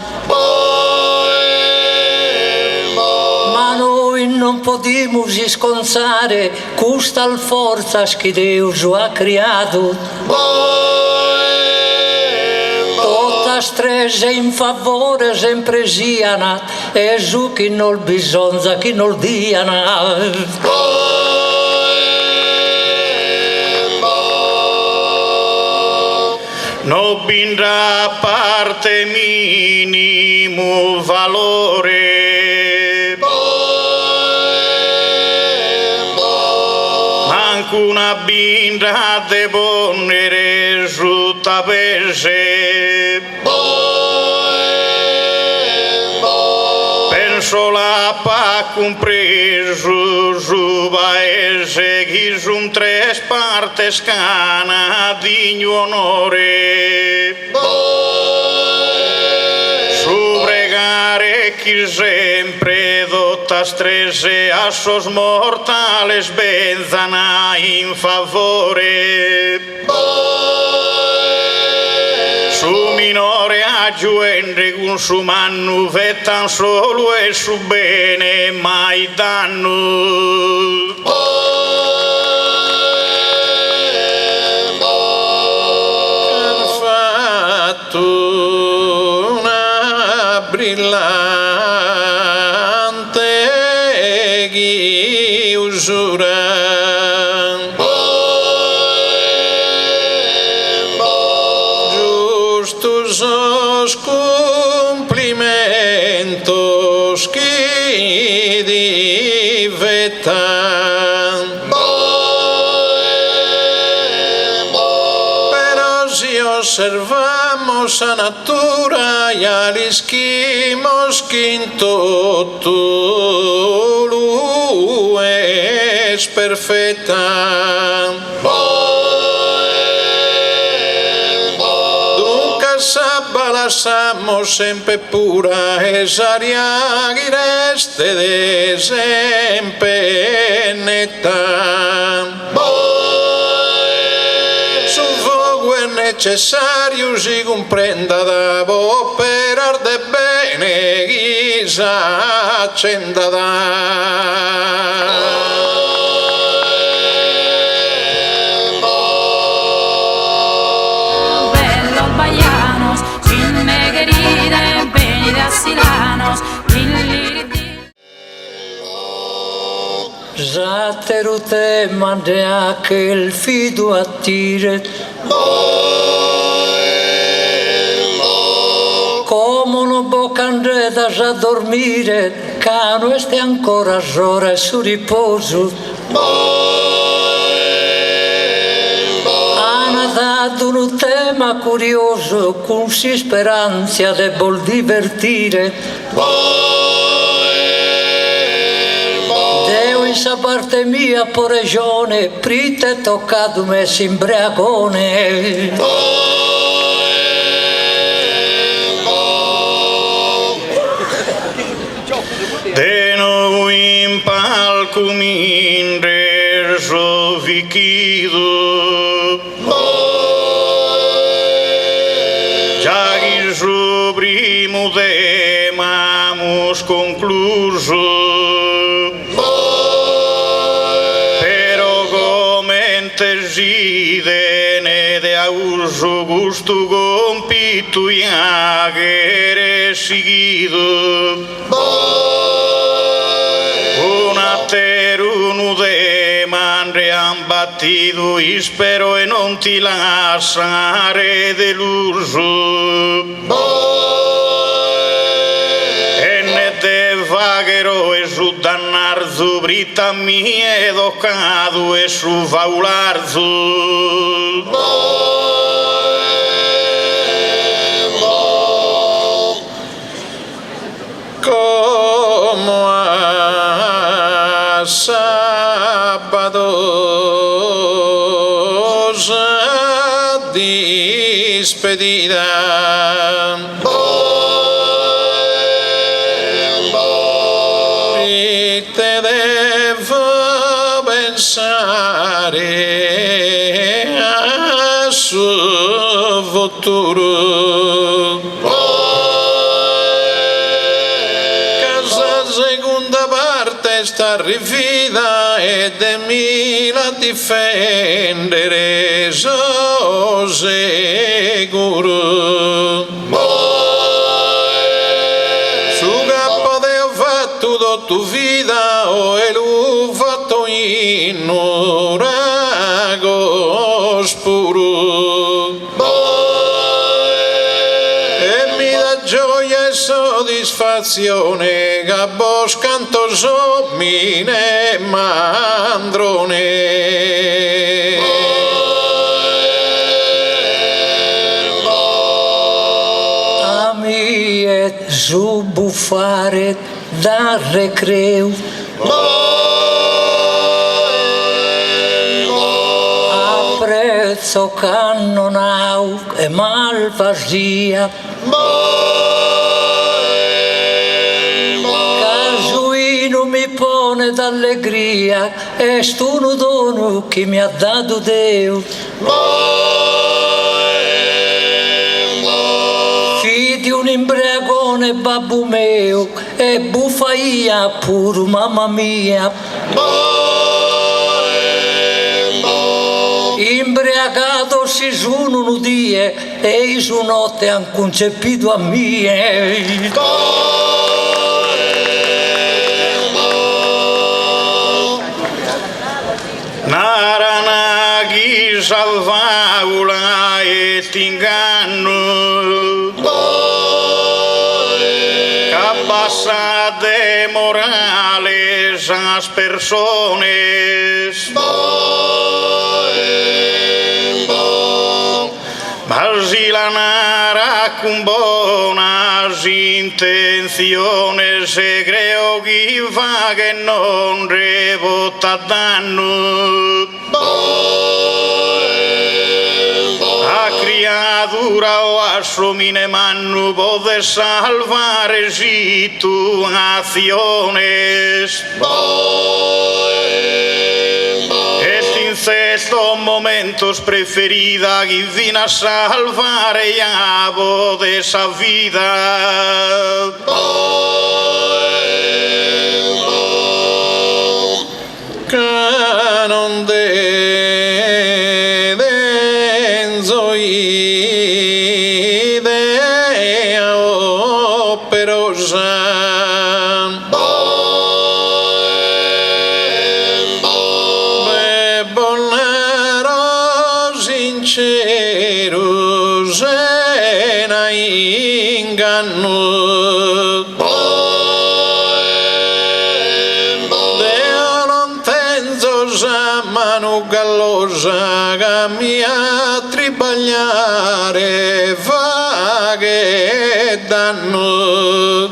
Non podimos esconzare custal forças que Deus o ha criado. Todas três em favores empresiana, e su que non bisogna che non diana. No bindrà parte minimo valore. Una binda de bonne resulta perse. Penso la pa compreso juba e seguis tres partes cana digno onore. Subregare chi sempre dotas tres e assos mortales benzana in favore. Su minore aggiuende con su mannu vetan solo e su bene mai danno. Brillante chiusura, giustos os cumprimentos que divetan. Pero si observamos a natura e alisquimos quinto tu es perfecta. Dunque s'abbalasamos sempre pura esaria gireste desempeneta. Necessario si comprenda da operar de bene guisa accenda da. Bello baianos, sin negeride, beni da silanos, Zateru te mande aquel fido a tire. Come non bocca andredas a dormire, cano este ancora ora su riposo. Hanno dato un tema curioso, con si speranza de vol divertire. Deo in sa parte mia por regione, prite toccato me s'imbriagone. De nou in palco mindre sovichido, già il suo primo de concluso. Pero comente gide de auso gusto compito y agere seguido. Una teruno de manre han battido ispero e non ti lasciare dell'urso. E ne te vagherò e su dannarzo brita mia ed occado e su faularzo. Como a sábados despedida y te devo pensare a su futuro. Segunda parte sta rifida e de mi la difendere so sicuro. Su capo de ho fatto do tu vida o e l'ho fatto in urago spuro. E mi dà gioia e soddisfazione che a vos canto somine mandrone. Ami et su buffare da recreo a prezzo cannonau e malvasia Casuino mi pone d'allegria e sto dono che mi ha dato Dio. Fidi un imbriagone babbo mio e buffaia pure mamma mia. Imbriagato si sono un die e su notte han concepito a mie. Naranaghi salvaula e t'inganno Cabbassa de morales as persones Basilanara con buonas intenciones e creo che fa che non rebota danno a criatura o a somine mannu puede salvare situaciones estos momentos preferida que vine a salvare ya de esa vida. Canon de denso idea operosa sinceros e na inganno Deo non tenzo sa mano gallosa che mi a tribagliare fa che danno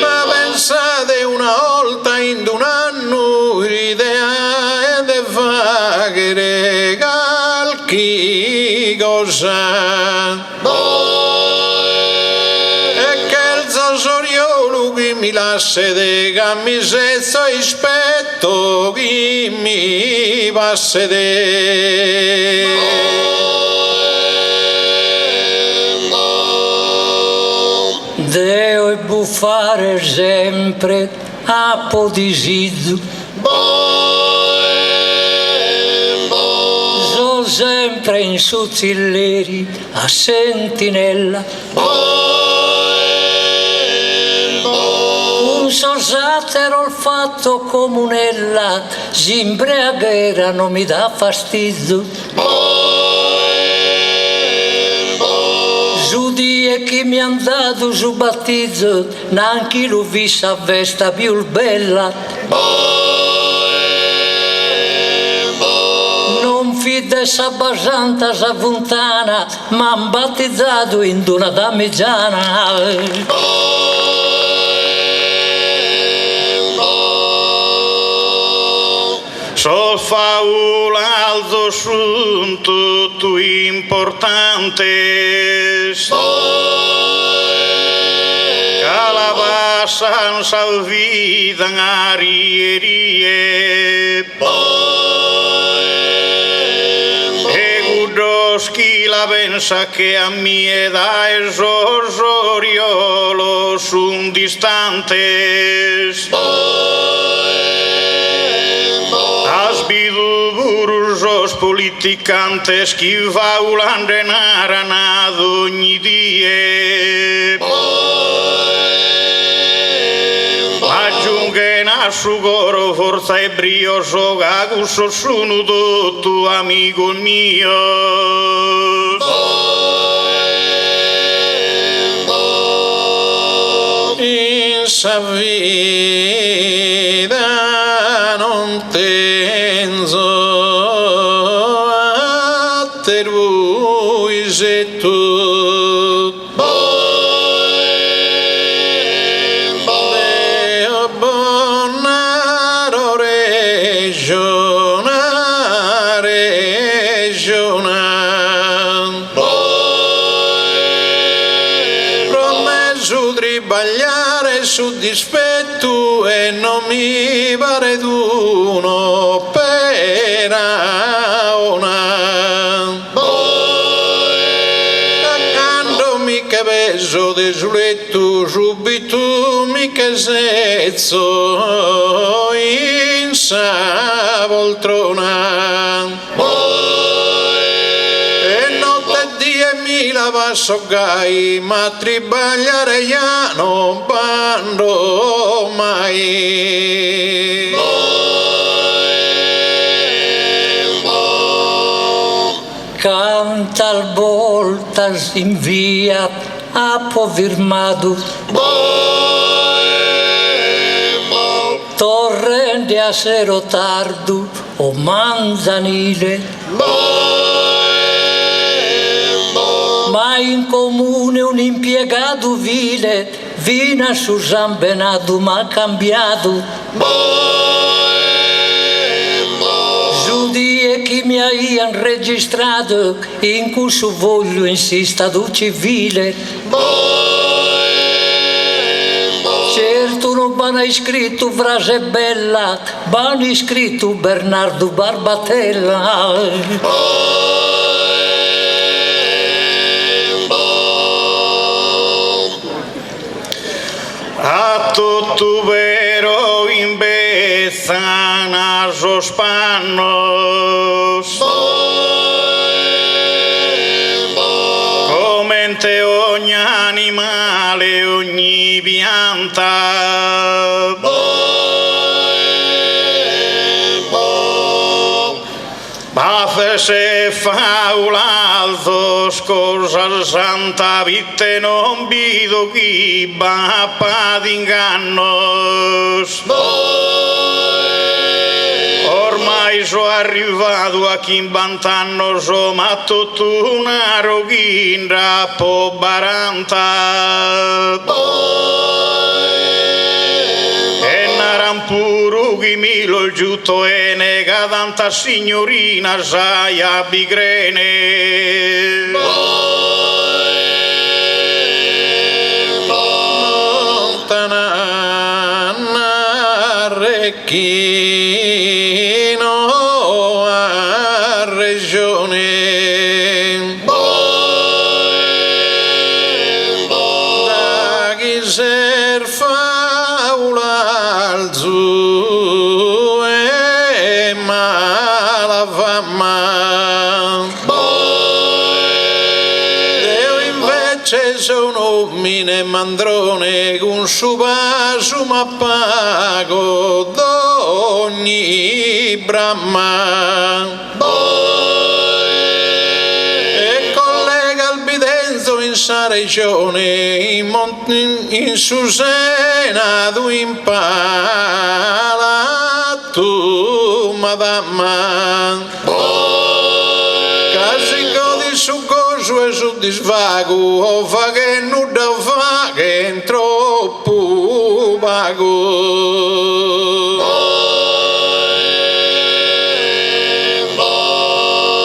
ma pensate una volta in un anno l'idea è de fare qualche cosa e che il sasoriolo che mi lascia de camisezzo e spetto che mi passa de Deo e buffare sempre a podisizu. So sempre in suzzilleri a sentinella. Un sosatero il fatto comunella, s'imbriaghera non mi dà fastidio. Giudie chi mi han dato su battizzo, neanche l'ho vista vesta più bella. Non fide sa basanta sa fontana, m'han battezzato in una damigiana. So faulado sunt tu importantes, calabasan salvidan arierie, egudoski la pensa che a mia età es osoriolo sun distantes. Los politicantes que faulan de naranado ogni die, aggiunguen a su coro forza e brio, so gagusso sono tutto amico mio. In sa vida non tenzo e tu Deo bonaro regiona promesso tribagliare su dispetto e non mi pare d'uno per una peso desuletto subito mi casezzo in sa poltrona e notte di e mi lava soggai ma tribagliare ya non bando mai. Canta al voltas in via a povirmado, torrente a sero tardo o manzanile, ma in comune un impiegato vile vina su San Benado m'ha cambiato. Giudie chi mi han registrato in cui su voglio in si stato civile. Certo non m'hanno iscritto frase bella, m'hanno iscritto Bernardo Barbatella. A tutto vero in bezana os pannos, commente ogni animale, ogni pianta, ma se faulados cosas santa vite non vido chi va d'ingannos. Ormai sono arrivato a chi vantanno so ma tutto una roghinda po' baranta. Puro chi milo il giutto e nega tanta signorina sai a bigrene. Lontana recchino a regione da chi Fine mandrone con su passo ma pago d'ogni Brahma. E collega il bidenzo in sa regione, in su sena tu impara tu madama. Casi godi su coso e su disvago, o fa che nuda fa che è troppo vago.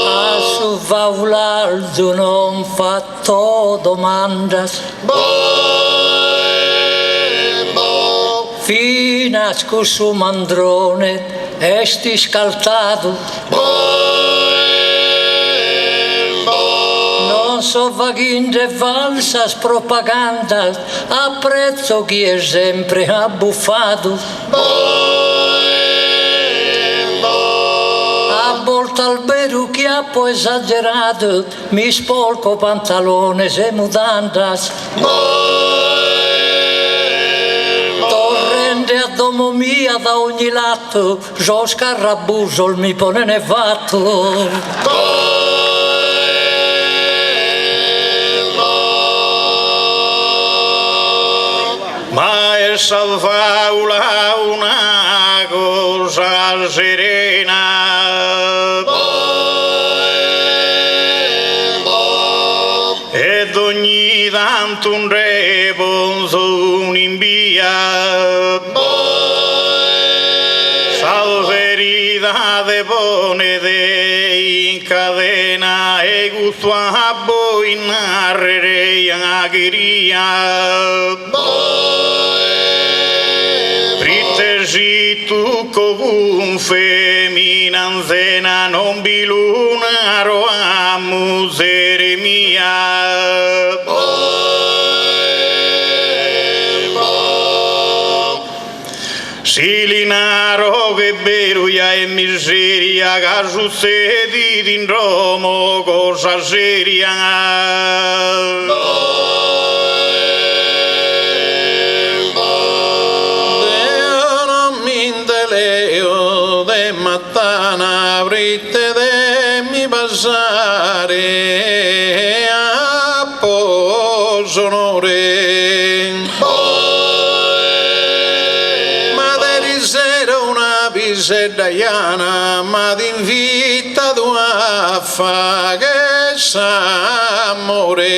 A su faulardo non fatto domandas, finasco su mandrone esti scaltato. Non so vaghinde falsas propagandas, apprezzo chi è sempre abbuffato. A volte al vero chiappo esagerato, mi sporco pantalones e mudandas. Torrente a domo mia da ogni lato, so scarrabuso mi pone nevato. Ma essa faula una cosa serena, ed ogni tanto un responso un'invia, salverità de pone de in cadena e gusto a voi narrere a chiria. Pritesi tu con femminanzena non bilunaro a musere mia. Silinaro che beruia e miseria che succedi in Roma cosa seria. Mattana avrete de mi basare a posonore. Ma di sera una pisedaiana ma d'invita tua fa che s'amore.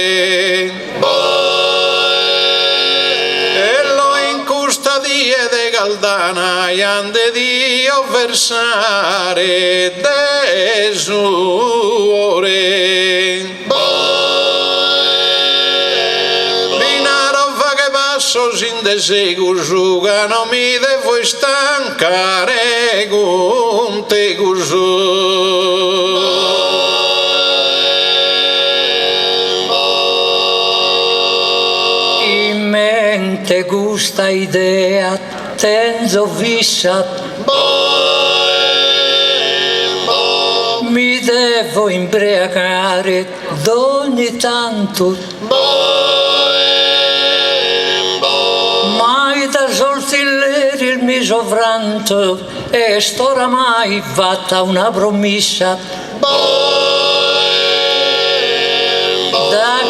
De Galdana e ande Dio versare tesore. Linaro fa che passo sin de segusu, che non mi devo stancare con te gusu. Te gusta idea, tenzo vissa, mi devo imbriacare d'ogni tanto, mai da soltilleri il mio sovranto e sto oramai fatta una promessa.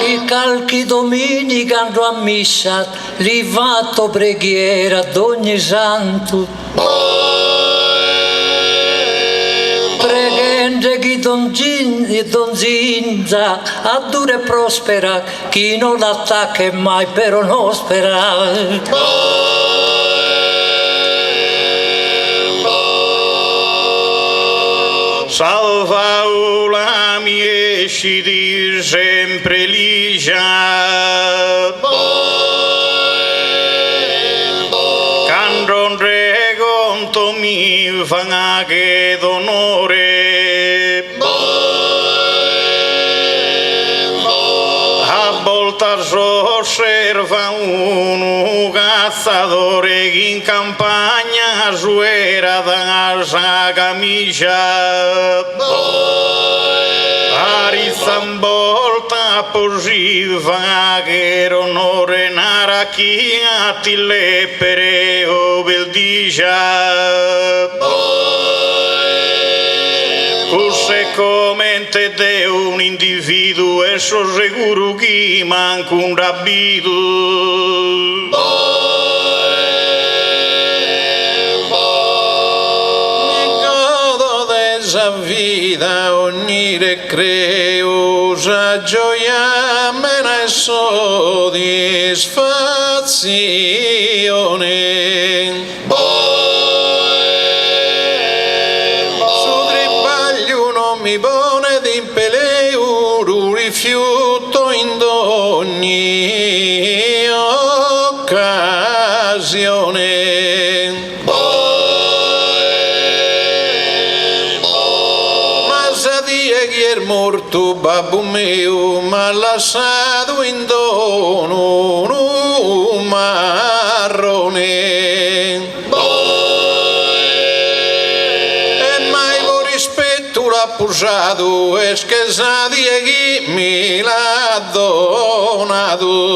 I calchi domenica andrò a missa, li fatto preghiera d'ogni santo. Pregende chi donzinza a dura e prospera, chi non l'attacca mai però non spera. Salva la mia esci sempre ligia, quando conto mi fa che d'onore, a volte osserva un cazzatore che in campagna suera da sa camicia, a risambolta a posiva che onore narachiati le pereo beldigia se commente de un individuo e so seguro che manca un rabbito vida ogni recreosa gioia mena e soddisfazione su tribaglio non mi pone di impeleu rifiuto in ogni occasione morto babbo mio m'ha lasciato in dono un marrone e mai con rispetto l'ha posato e schesato e chi mi l'ha donato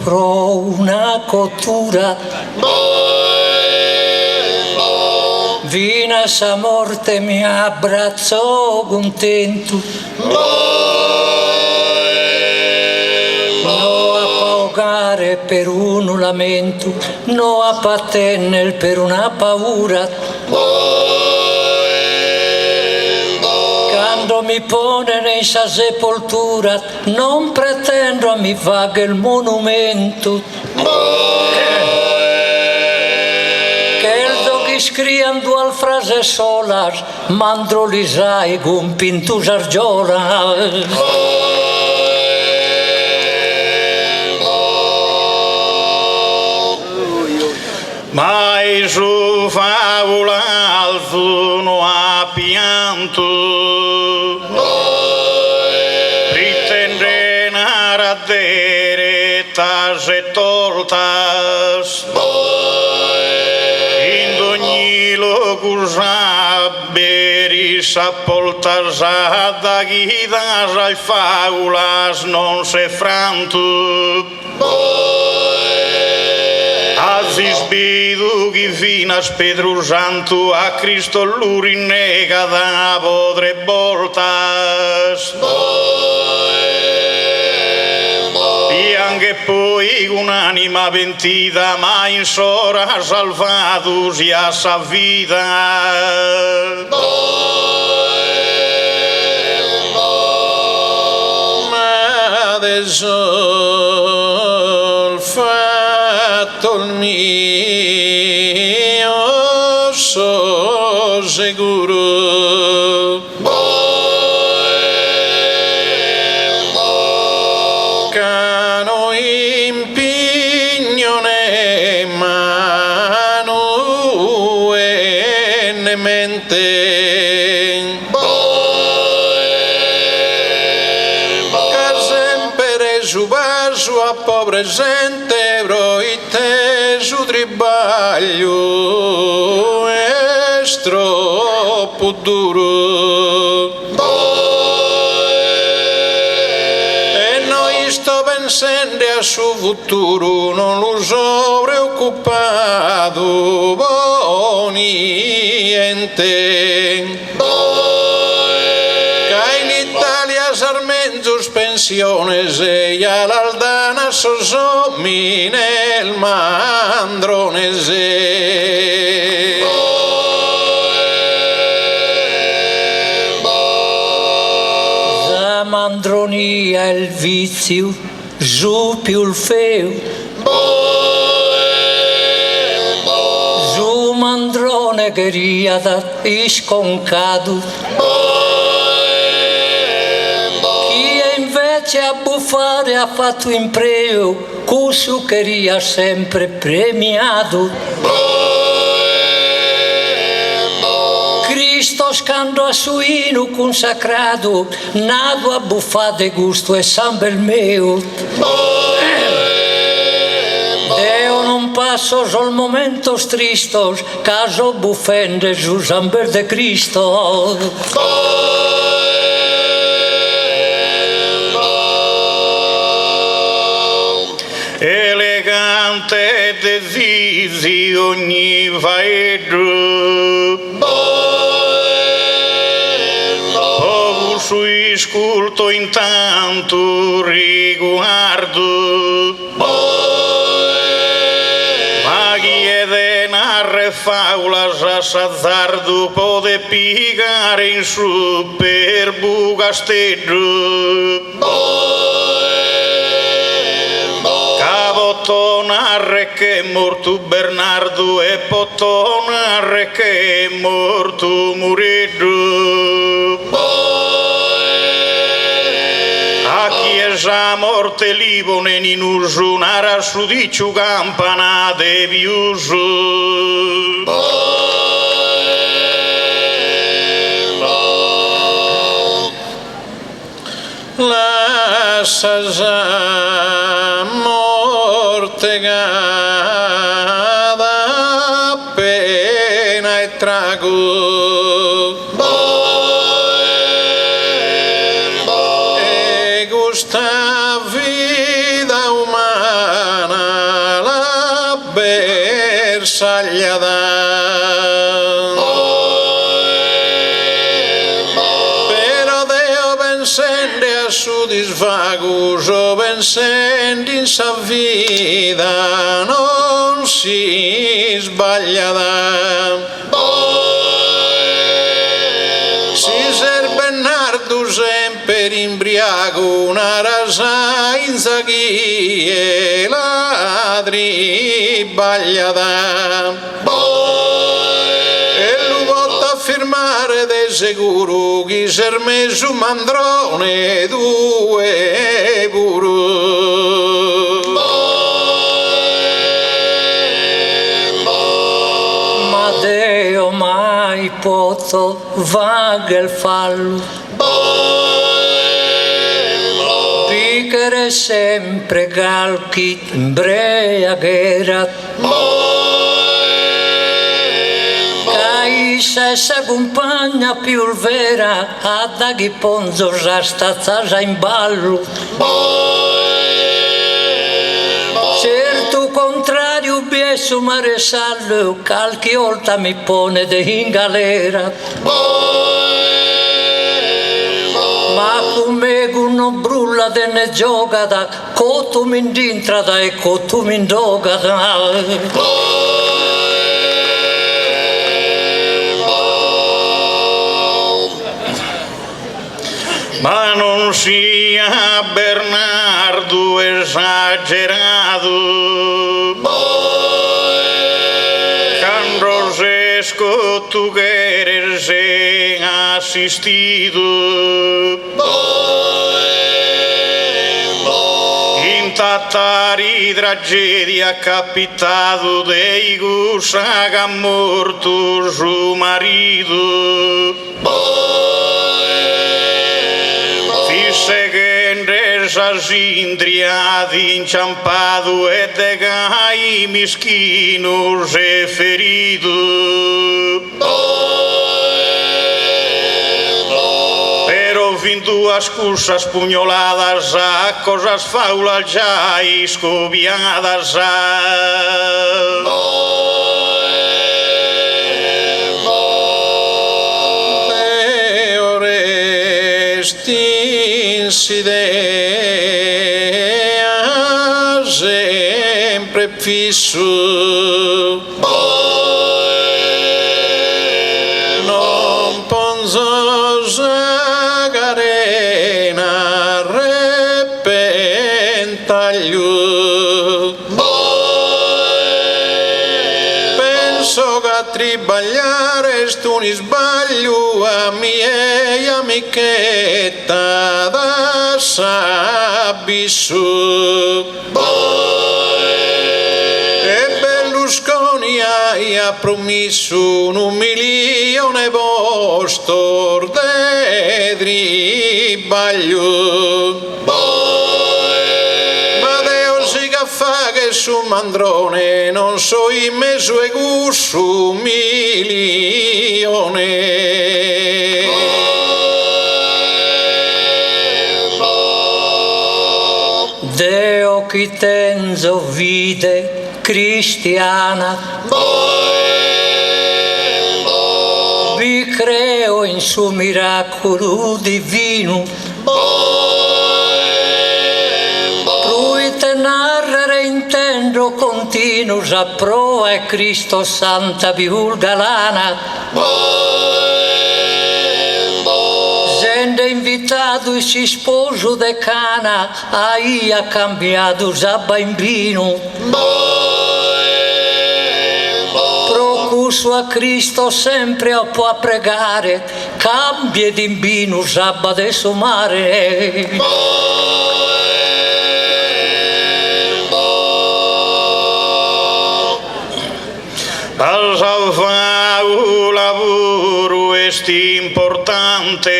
pro una cottura vina sa morte mi abbracciò contento no a pagare per un lamento no a patennel per una paura mi pone in sa sepoltura non pretendo a mi vaga il monumento che il doghi scriando al frase solas mandro lisai con pintus argiola mai su favola alzuno a pianto e tortas in ogni luogo sabberi sapoltas da guidas al faulas non se frantu Aziz bidu givinas Pedro Santo a Cristo l'urinega da podre voltas che poi un'anima pentita ma in sora salvatus e a sa vita ma adesso fatto il mio so sicuro presente proite su tribaglio è troppo duro e noi sto pensando a suo futuro non lo so preoccupato niente pensiones e all'aldana sosomi nel mandronese la mandronia è il vizio giù più il feo giù mandrone che riada isconcato a buffare ha fatto impreo cusso che ria sempre premiato Cristo scando a suino consacrato nato a buffate gusto e san bel meo Deo non son pasos os momentos tristos, caso bufende Susan Verde Cristo. Elegante decisi ogni vaedro, sui sculto intanto riguardo, ma chi è narre faulas a sazzardo pode pigare in su per bucasteggio. Cavotto narre che è morto Bernardo e potto narre che è morto Mureggio. A chiesa morte livone in uso, nara su diciu campana de viuso. La sasa morte gada appena e trago. Questa vita umana la bersagliata, però Dio pensando a su disvago, pensando in sa vita non si sbagliata. Si ser Bernardo sempre imbriaco, una rasa in chi e ladri bagliata. E lui può affermare de sicuro chi ser messo un mandrone due puro. Ma Deo mai poto vaga il fallo, pichere sempre calchi imbriaghera, che se compagna più vera a da chi ponzo sa stazza in ballo. Certo contrario biesso maresciallo calchi volta mi pone de in galera, ma come uno brulla de ne gioca da cotu min d'intrada e cotu min dogada. Ma non sia Bernardo esagerato, Candrosesco tu che eres assistido, in tattari tragedia capitato dei gusa che ha morto suo marito. Fisse che in resa sindriati inciampato e de gai mischino se ferito. Pero fin duas cusas puñoladas a cosas faulas ya escobiadas idea sempre fisso, non ponzo sagarena repentaglio, penso che a tribagliare stu ni sbaglio a miei amichetta da s'abisso. E Berlusconi ha promesso 1 milione posto de tribaglio. Ma Deo si fa che su mandrone, non so in mezzo e gussu milione. Deo chi tenzo vide cristiana, vi creo in suo miracolo divino, te narrare intendo continuos a prova e Cristo santa viulgalana. Gente invitato e si sposo de Cana, ai ha cambiato a bambino. Procusso a Cristo sempre a può pregare, cambie di bino sabba de somare. Al fa un lavoro esti importante,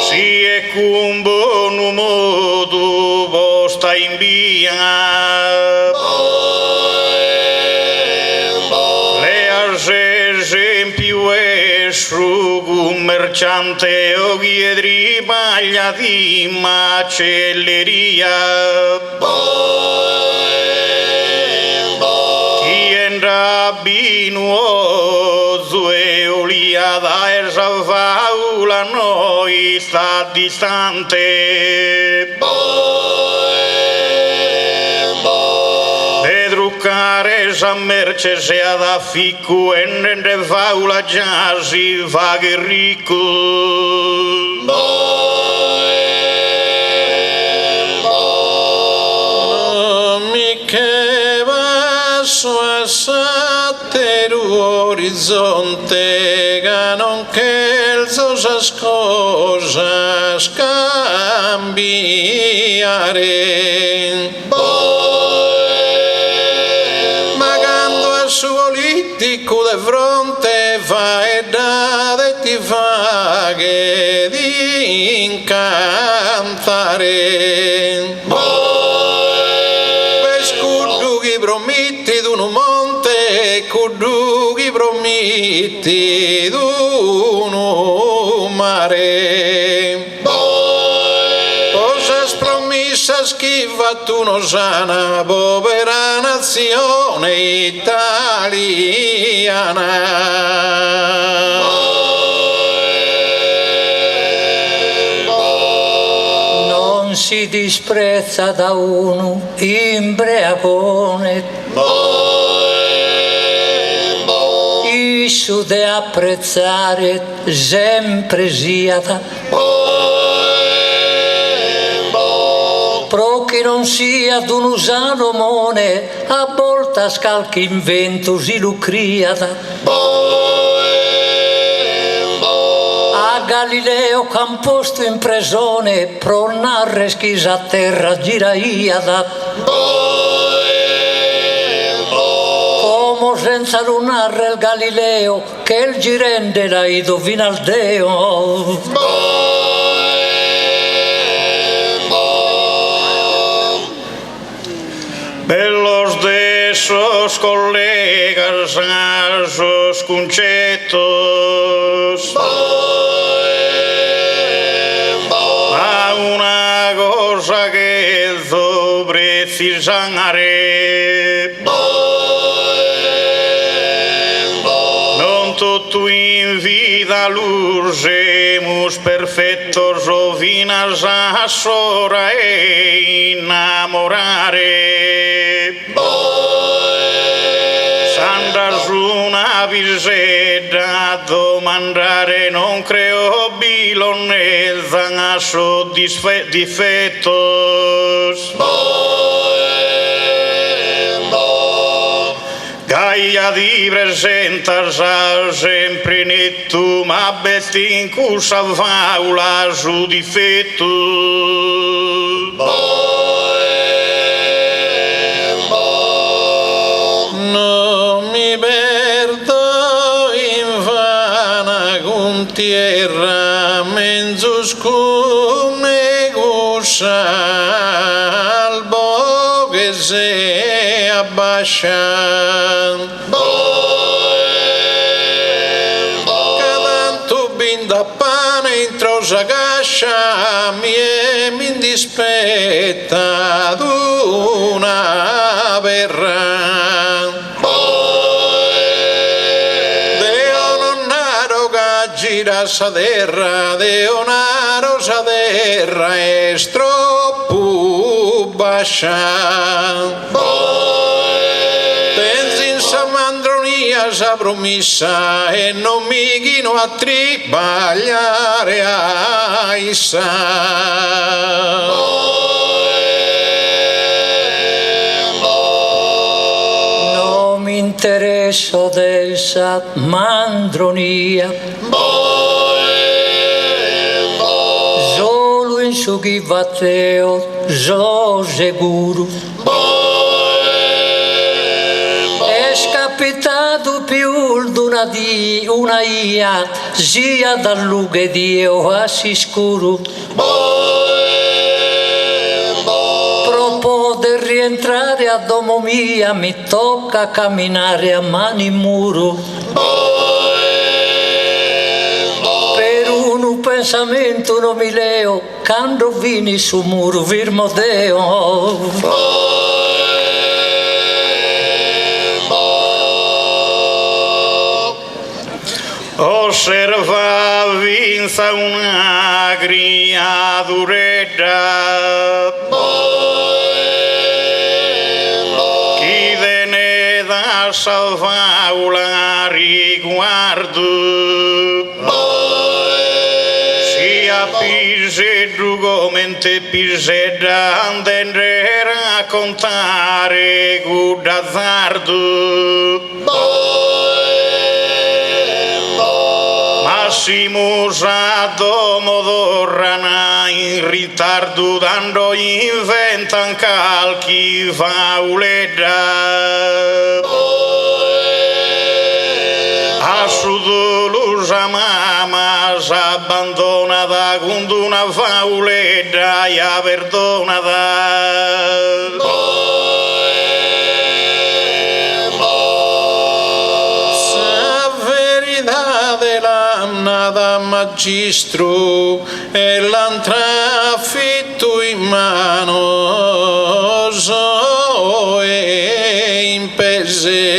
si è con buon modo vostra in via, le esempio è su commerciante o chiedri maglia di macelleria. Rabinuoso e oliada e faula noi sta distante. Pedruccare sa merce se ad afficco e nende faula già si fa che ricco. Orizzonte che non che le cose cambiare, ma quando al suo politico di fronte fa e da e ti fa che di incantare. Per scudo che prometti d'un monte cudu chi prometti d'un mare, cosas promissas chi va tu non sana, povera nazione italiana. Non si disprezza da uno imbriacone, su de apprezzare sempre siata, pro che non sia d'un usano mone, a volta scalchi invento si lucriata. A Galileo camposto in presone, pro narre schisa a terra giraiata. Senza lunare il Galileo che il girende la indovina al Deo. Bellos de esos colegas a esos conceptos, a una cosa que sobre cisanare. Tu in vida lurgemus perfettos ovinas a sora e innamorare. Sandras una viseda domandare non creo bilonezza a soddisfettos. Gaia di presentas al sempre netto, ma bestin cusa faula su difetto. Non mi perdo in vana con tierra, menzus cum negus salvo che se abbascia. Cadanto binda pane intro sa cascia mi indispetta d'una verra. Gira sa terra, Deonaro sa terra è troppo bascia. Pensi in sa mandronia sa promessa e non mi chino a tribagliare a issa. Non mi interesso dessa mandronia. Solo in su chi batteo, so sicuro. È scapitato più di una ia, sia dal luogo che Dio assi scuro. Pro poter rientrare a domo mia mi tocca camminare a mani in muro. Pensamento non mi leo, quando vini su muro virmodeo. Osservavi in sa una criaturetta chi venne da sa faula riguardo piseddu come te pisedda andende raccontare con d'azzardo. Massimo sa domo dorrana in ritardo dando inventan calchi fauledda. A sudolusa mamma s'abbandonata con una fauledda e perdonata. Sa verità dell'annata magistro e l'han trafitto in mano so e in pese.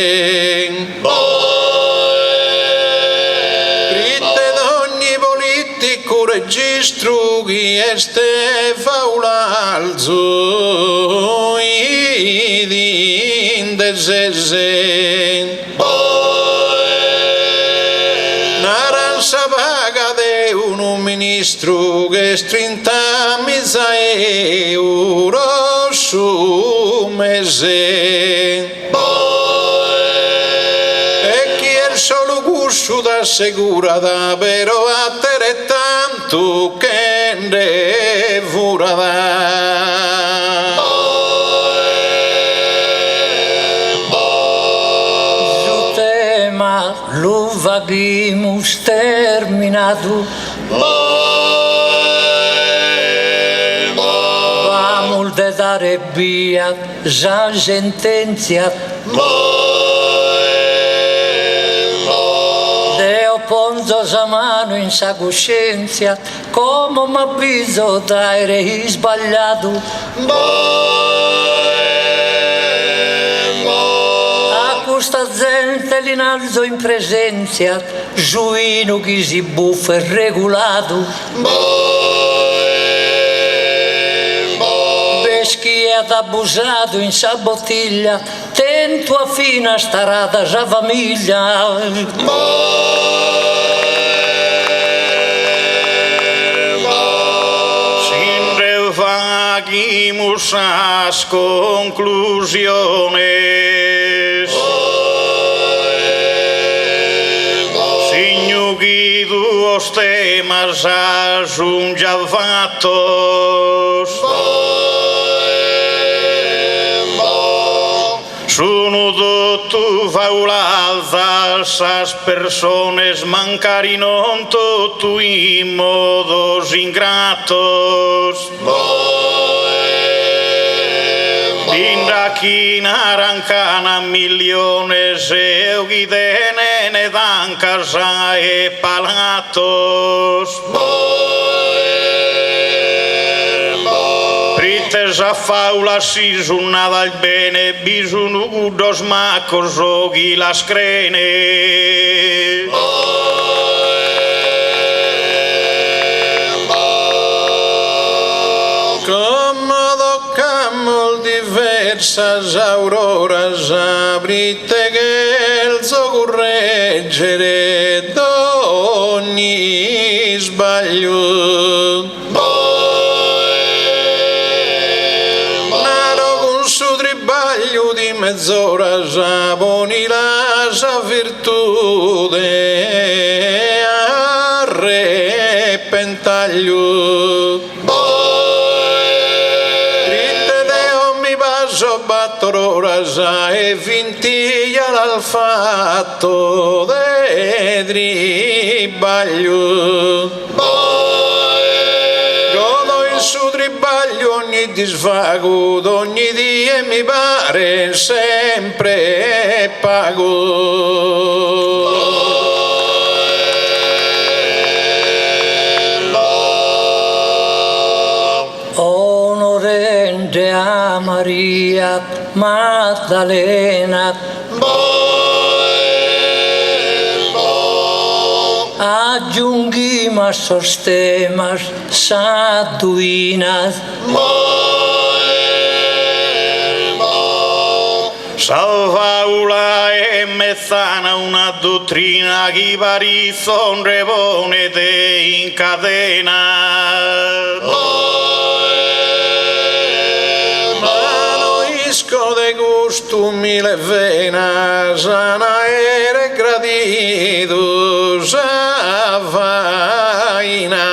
Registro chi este faulalzo in desese naranza paga de un ministro che 30 mila euro su mese. Solo gusto t'assicurata, però a te è tanto che ne furata. Su tema lo vaghimus terminato. Vamul de dare via, già sentenzia. Ponzo sa mano in sa coscienza, come m'avviso d'aere sbagliato. A questa gente l'inalzo in presenza, giuino chi si buffa e regolato. Peschi ed abusato in sa bottiglia, tento a fine starata sa famiglia. Vaghimus as conclusiones Signo chi duos temas aggiungiavatos Sono tutto faulalzas as persones mancari non tutto in modos ingratos China arancana miliones eugidene dan casa e palatos. Prites a faula sisunada al bene bisunu dos macos ogi las crene. Comodo camol diversas auroras abrite che il correggere d'ogni sbaglio. Naro con su tribaglio di mezz'ora saboni la virtude a repentaglio. Battorora e vintiglia l'al fatto de tribaglio. Godo in su tribaglio ogni disvago d'ogni dia mi pare sempre pago. Onorende a Maria Maddalena, aggiunghimas sostemas saduinas, Salvaula e mezzana una dottrina che vari son rebone de incadena. De gusto mille venas sana ere gradidos a vaina.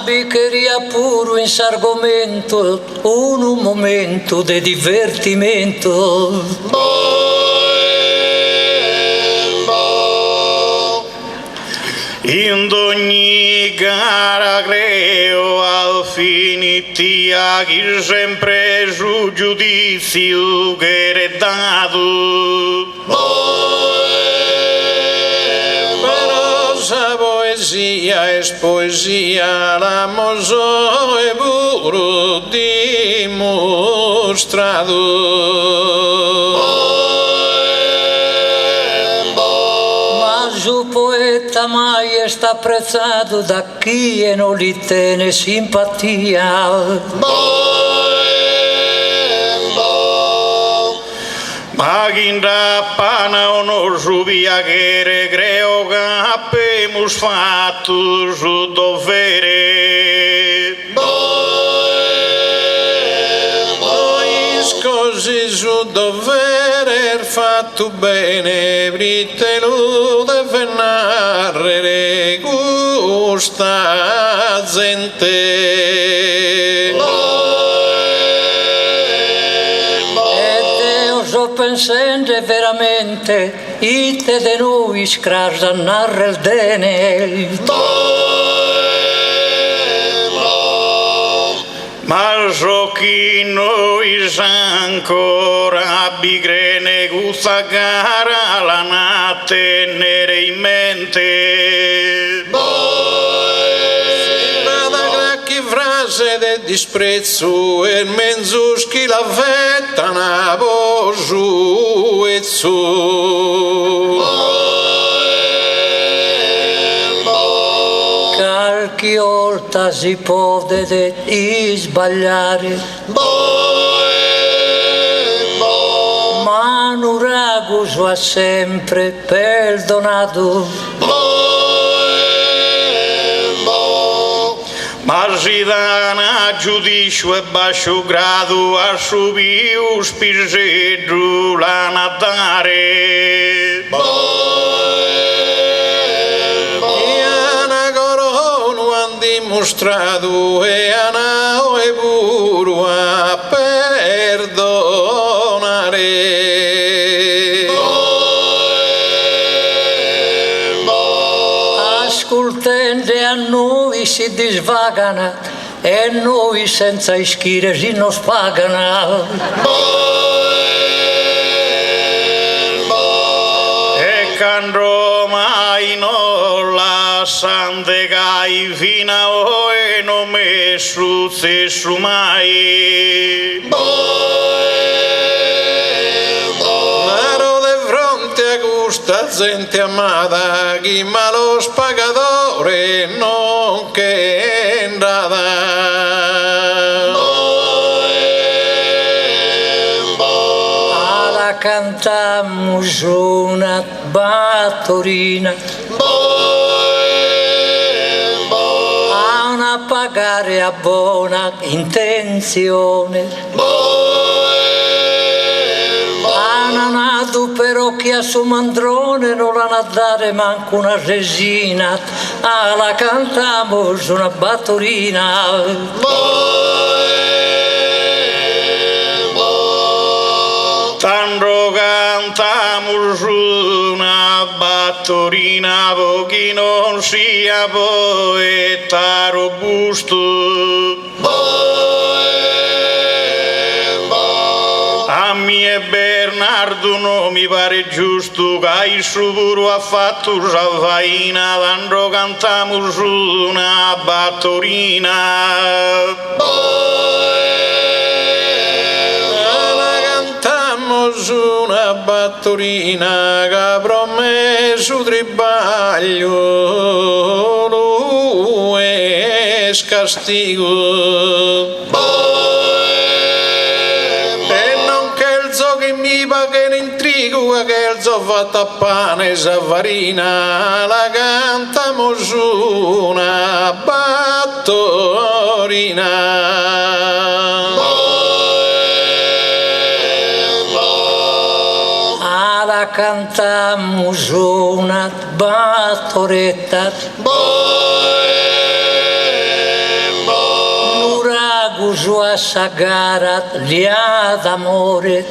capi quería puro en sargomento un momento de divertimento. In ogni gara creo al finitia che sempre su giudizio che è dato. Però sa poesia es poesia, la moso e puro dimostrato. Su poeta mai está apprezzado da chi non li tiene simpatia. Ma chi pana o non subia che recreo che abbiamo fatto su dovere. Così su dovere fatto bene, britelo deve narrare gusta gente. E Dio so pensando veramente, ite de noi scrasa narra il bene. Ma so chi noi ancora bigrene gusta gara la natte nere in mente. Vada gracchi frase de disprezzo e menzuschi la vetta na bosu e su. Qualche volta si può sbagliare, ma un rago va sempre perdonato. Ma si dà a giudicio e basso grado a subire un spirgeddu la natare. Dimostrato e anao e puro a perdonare. Ascoltando a noi si disvagano e noi senza ischire si nos pagano. E candro mai non la sante gai fino a oi non me struzze su mai. Maro de fronte a questa gente amata, chi malos pagadore non che Alla cantamos una battorina a una pagare a buona intenzione. Ananato però che a suo mandrone non l'hanno a dare manco una resina, alla cantamos una battorina. Tanto cantamos una battorina pochi non sia poeta robusto. A me e Bernardo non mi pare giusto che il suo puro ha fatto la faina, tanto cantamos una battorina. Una battorina che ha promesso tribaglio, lui è castigo. E non che il zo che mi paga l'intrigo, che il zo fatta a pane e farina, la cantamos una battorina. Cantamos una battoretta, l'uragus a sagara lia d'amore,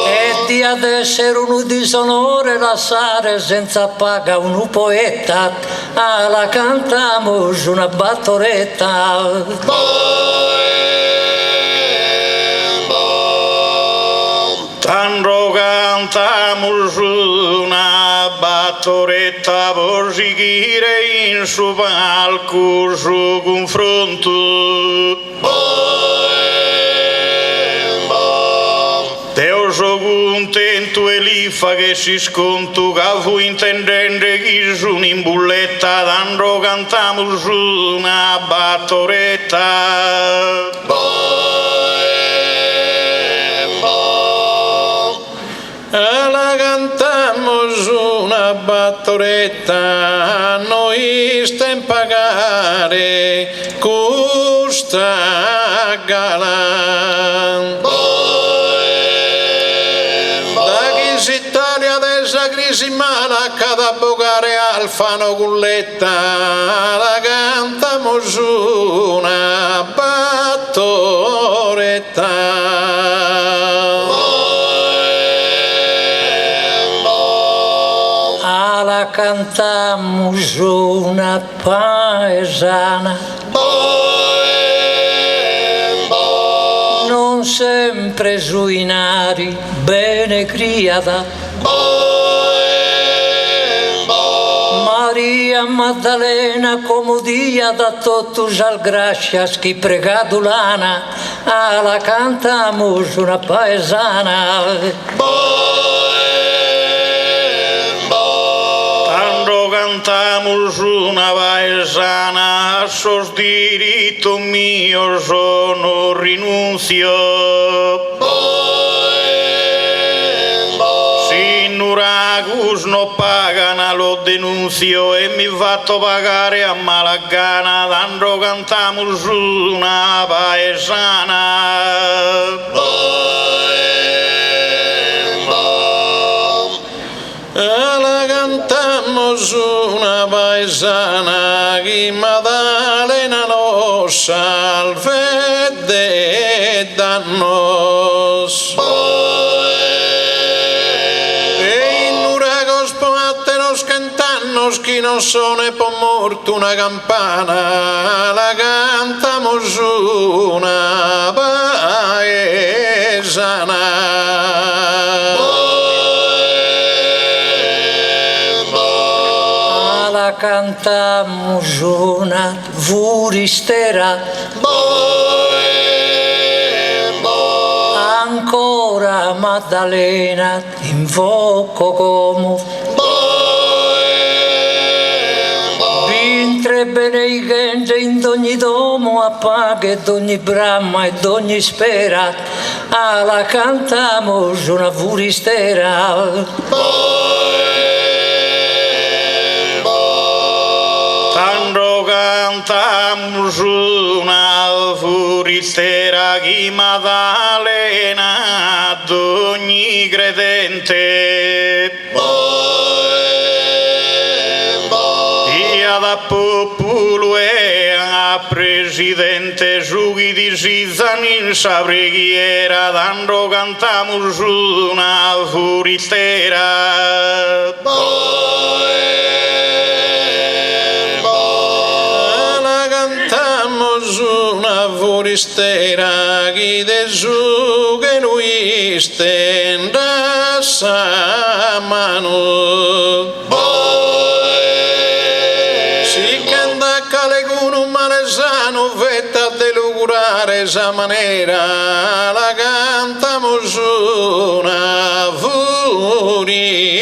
e di essere un disonore lasciare senza paga un poeta, la cantamos una battoretta. Tanto cantamos una battoretta per seguire in su palco su confronto. Io sono contento e li fa che si sconto che fu intendente che sono in bulletta, tanto cantamos una battoretta. La cantamos una battoretta, noi stiamo pagare questa gala. Da chi si taglia dessa crisi mala, cada bocare alfano culletta, la cantamos una battoretta. La cantamos una paesana, non sempre sui nari, bene criata, Maria Maddalena comodia da totus al gracias chi pregadulana, la cantamos una paesana. Cantamos una paesana, sos diritto mio sono rinunzio. Se Nuragus non pagano lo denunzio e mi fatto pagare a malagana, tanto cantamos una paesana. La cantamos una paesana che Maddalena lo salve de dannos. E in Nuragos poateros cantando manos che non sono e po' morto una campana, la cantamos una paesana. La cantamos una furistera, ancora Maddalena in fuoco come vintre bene i gente in ogni domo appaga ed ogni bramma ed ogni spera, la cantamos una furistera. Tanto cantamos una furistera chi Maddalena ad ogni credente. Ia da popolo e a presidente giughi di Sizan in sa preghiera, tanto cantamos una furistera. Una foristera chi de su che lui stenda sa mano. Si canta calecuno un manesano vetta de lugurare sa manera, la cantamos una foristera.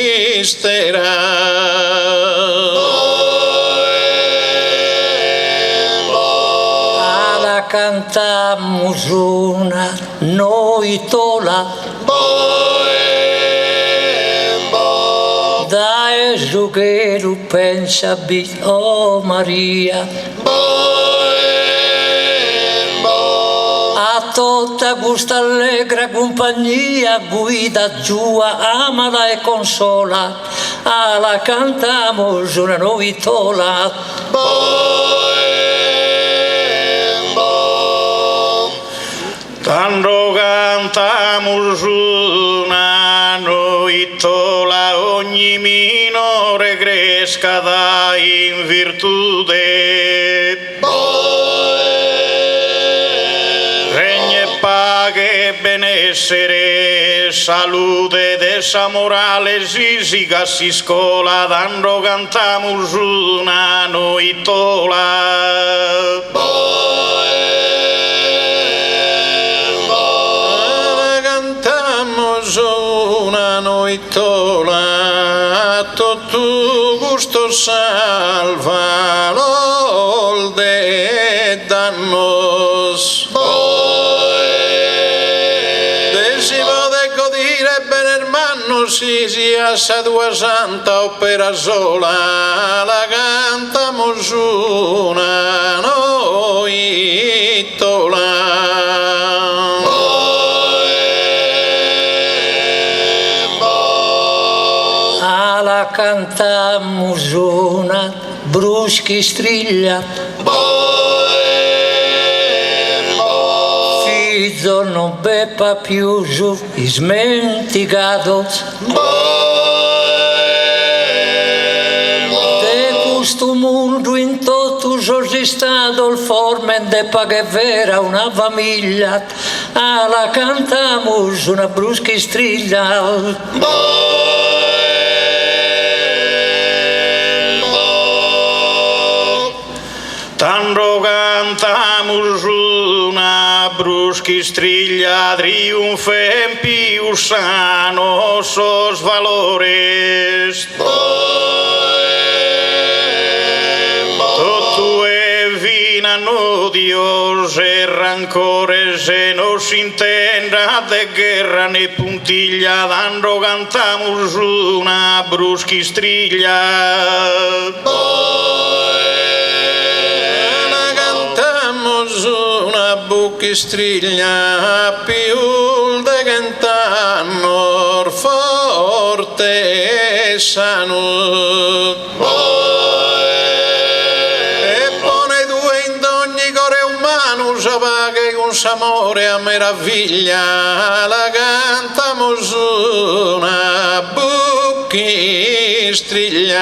Cantamos una noitola, da esughero pensa oh Maria, a tutta questa allegra compagnia guida giù, amala e consola, la cantamos una noitola. Tanto cantamos una noitola, ogni minore cresca da in virtude. Regno e pace e benessere, salute dessa morale fisica si scola, tanto cantamos una noitola. Una noitola, tutto gusto salva l'ol de dannos. Si può godere bene hermano, si sia sa tua santa opera sola, la cantamos una noitola. La cantamos una bruschi striglia, figlio non beppa più giù smenticato, de questo mondo in tutto sono stato il forme de che vera una famiglia, la cantamos una bruschi striglia. Tanto cantamos una bruschi striglia, triunfe en più sano sos valores. Tutto è vina no Dios e rancore se no si intenda de guerra ne puntiglia, tanto cantamos una bruschi striglia. Una buchi striglia più de cantanno forte e sano, e pone due in ogni core umano sapeva che con s'amore a meraviglia la cantamos una buchi bruschi striglia.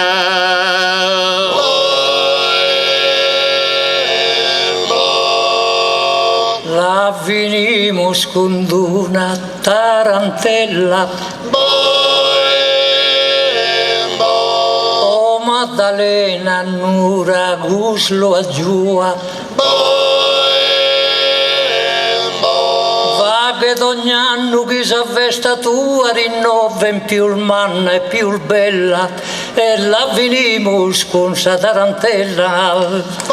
La venimus con una tarantella, o Maddalena nura guslo a giua, va che ogni anno chi s'avvesta tua rinnoven più il manna e più il bella, e la venimus con sa tarantella.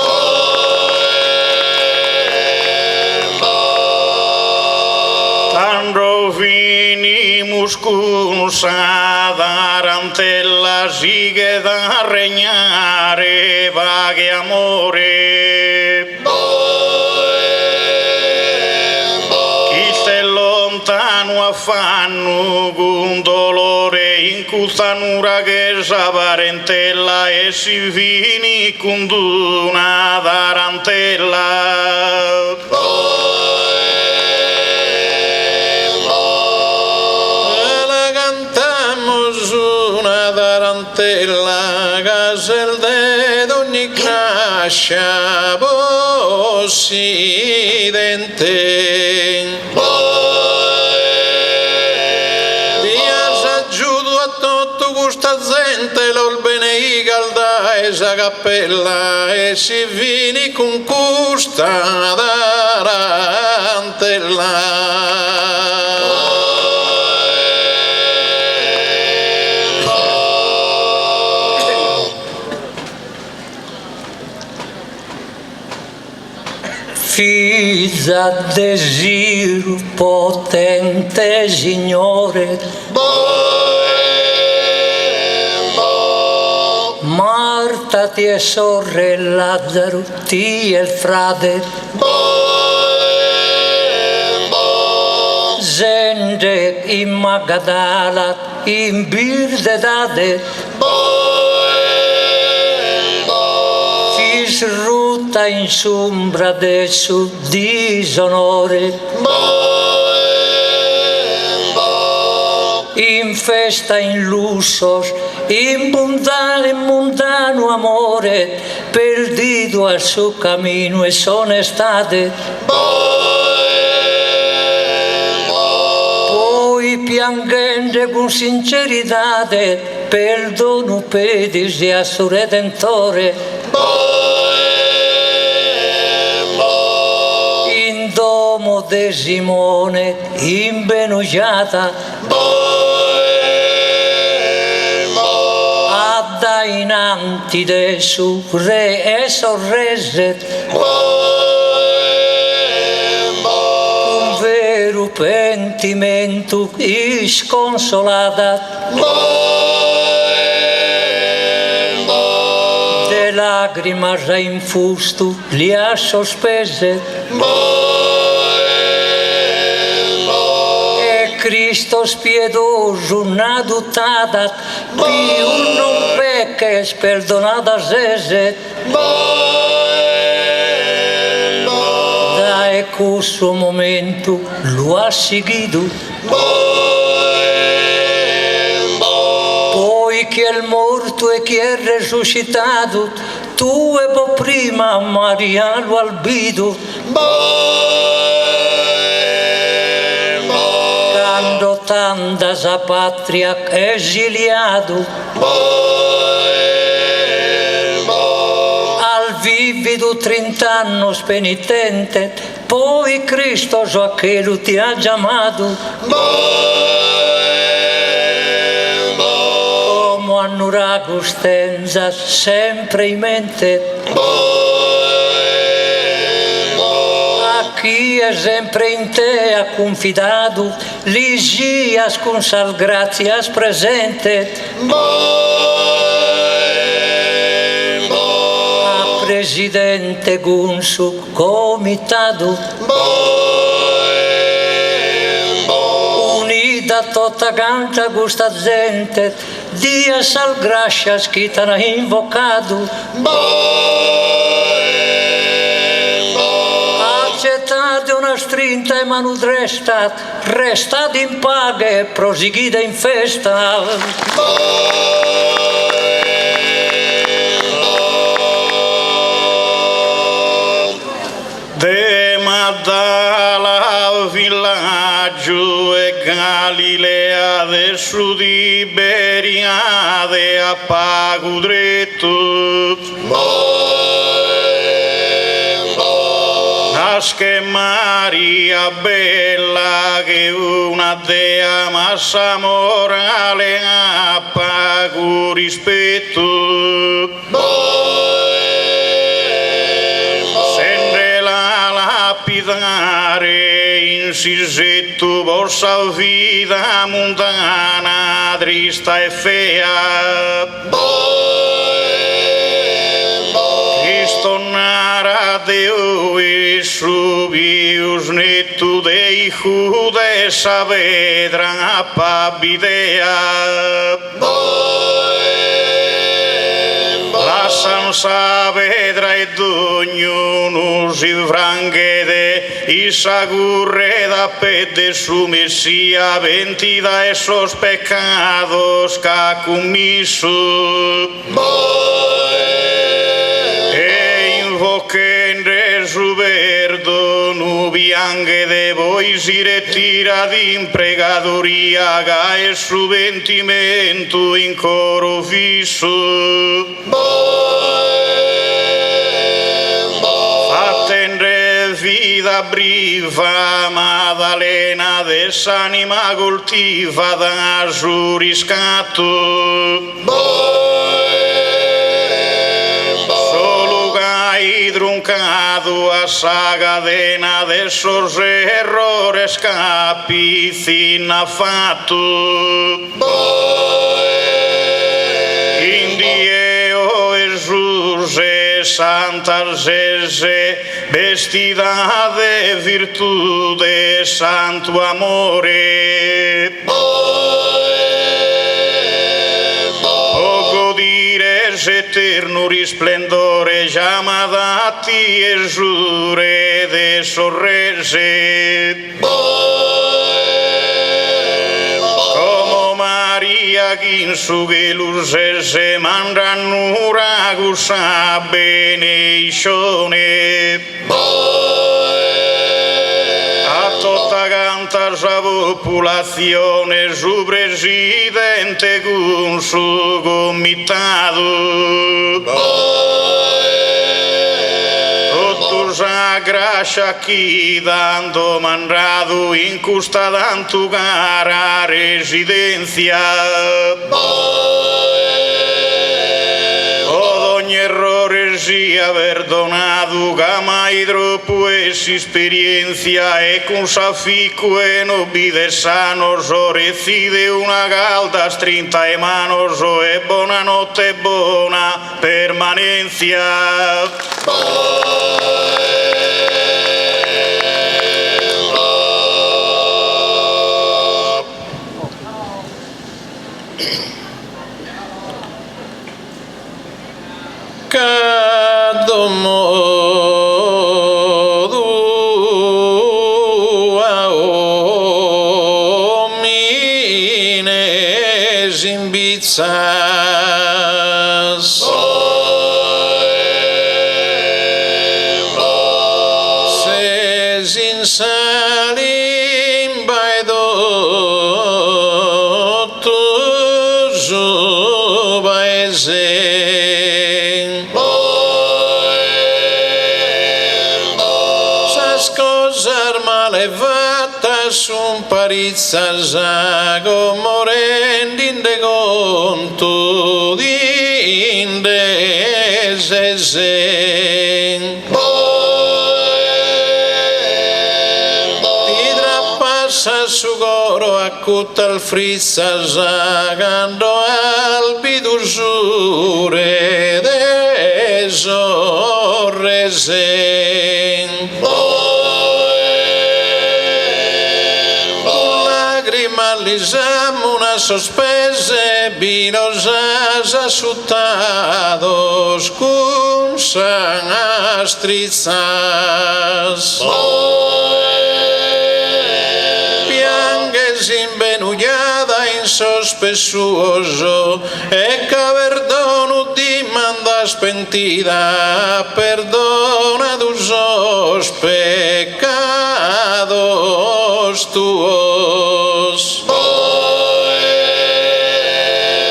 Quando venimus con sa tarantella sigue da regnare vaghe amore. Chi sta lontano affanno con dolore in custanura che sa parentella e si vini con una tarantella. Tarantella casel de ogni crascia possidente via s'aggiudo a tutto questa gente l'ol bene i calda e sa cappella e si vini con questa tarantella. Figlia desiro potente Signore, Marta ti è sorella, Lazzaro ti è il frate, gente in Magadala in birde date, srutta in sombra del suo disonore, in festa, in lussos, in mundano amore, perdido al suo cammino e son estate. Poi piangendo con sincerità, perdono pedisi a suo Redentore. In domo de Simone imbenugiata, adda innanti de su re e sorrese, un vero pentimento isconsolata, lacrima già in fusto li ha sospese, e Cristo spiedoso una dutata più non pecca e sperdonata sese, da e questo momento lo ha seguito. Chi è morto e chi è resuscitato, tu e po' prima Maria lo albido. Quando tanta sa patria esiliato, al vivido 30 anni penitente, poi Cristo so che lo ti ha chiamato. Annura gustenza sempre in mente, a chi è sempre in te ha confidato, li sias con sal grazias presente, a presidente con su comitato, unita tutta canta questa gente, Dio sal gracias che t'ha invocato, accettate una strinta e manu drestat, restate in paga e proseguite in festa. dalla villaggio e Galilea del sud Iberia de a pago dritto. Nasce Maria bella che una dea massa morale a pago rispetto. Sende la lapidare in sisetto vostra vita montana trista e fea. Cristo nara Deo e subius netto dei jude savedra pabidea. La San Saavedra e ognuno si franghede i sagurre da pede su Messia ventida esos pecados que ha commiso. E invoquende su perdono bianche de voi si retira di impregadoria e su ventimento in coro fisso. Fattende vida briva Maddalena dell'anima coltiva da su riscatto. Solo gai truncato a sa cadena de sos errores capizin ha fatto. Indio Jesús santas ese vestida de virtude santo amore. Poco dires eterno risplendore chiamati esure de sorrese. Maria Ginsu che l'usese mandannura gusa benedizione. A tutta canta sa popolazione su presidente con su comitato. Sa gracia chi dando mandato in custa tanto cara residenza. Ogni errore sia perdonato che mai troppo es esperienza e con safico e nobide sano so recide una calda strinta e mano so e buonanotte buona permanencia. Cada modo a homines imbizzas. Ses insalim baidottus ubaese. Sun parizzas ago morendi de conto di indesesen. Ti trappassa su coro acutta il frizzas agando albi d'usure de sorresen. Una sospese vinosas asustados con sanastrizas. Piangues invenullada insospesuoso e caverdono di manda arrepentida, perdona tus pecados tuos.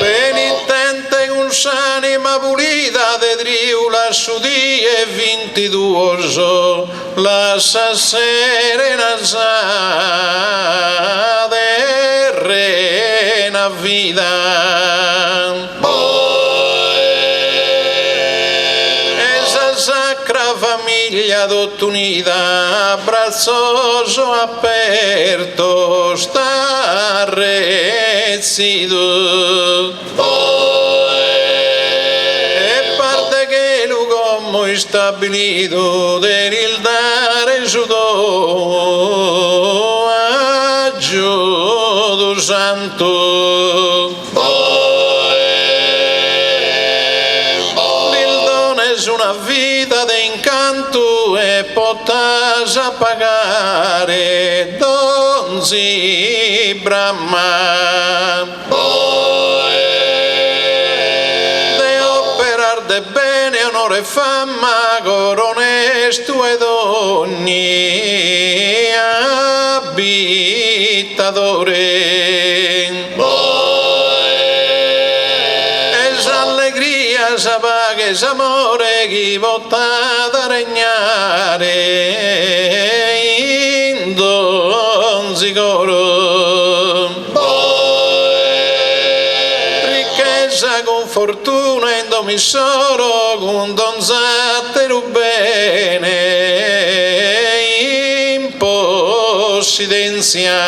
Penitente con s'anima pulita de triula su die 22 la sa serena sa de rena vida. Esa sacra famiglia d'ottunida brazzoso aperto sta rezzido. Stabilito del dare giudo a Giodo Santo. Il dono è una vita d'incanto e potrà pagare Don si Brahma. De operar de bene onore e fama cor onesto ed ogni abitadore. Es allegria, sa paga, es amore chi vota da regnare in donzi coro. Ricchezza con fortuna in domissoro con donzatero bene in possidenzia.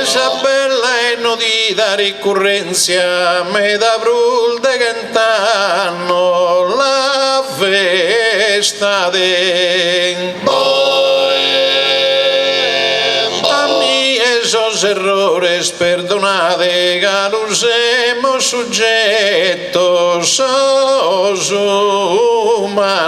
Esa bella e nodita ricorrenza me da brul de cantano la festa de esos errores perdonade que los hemos sujetos os humanos.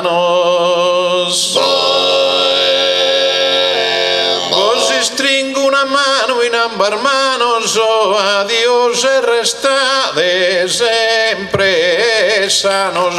Vos stringo una mano in ambas manos, oh a Dios restade sempre sanos.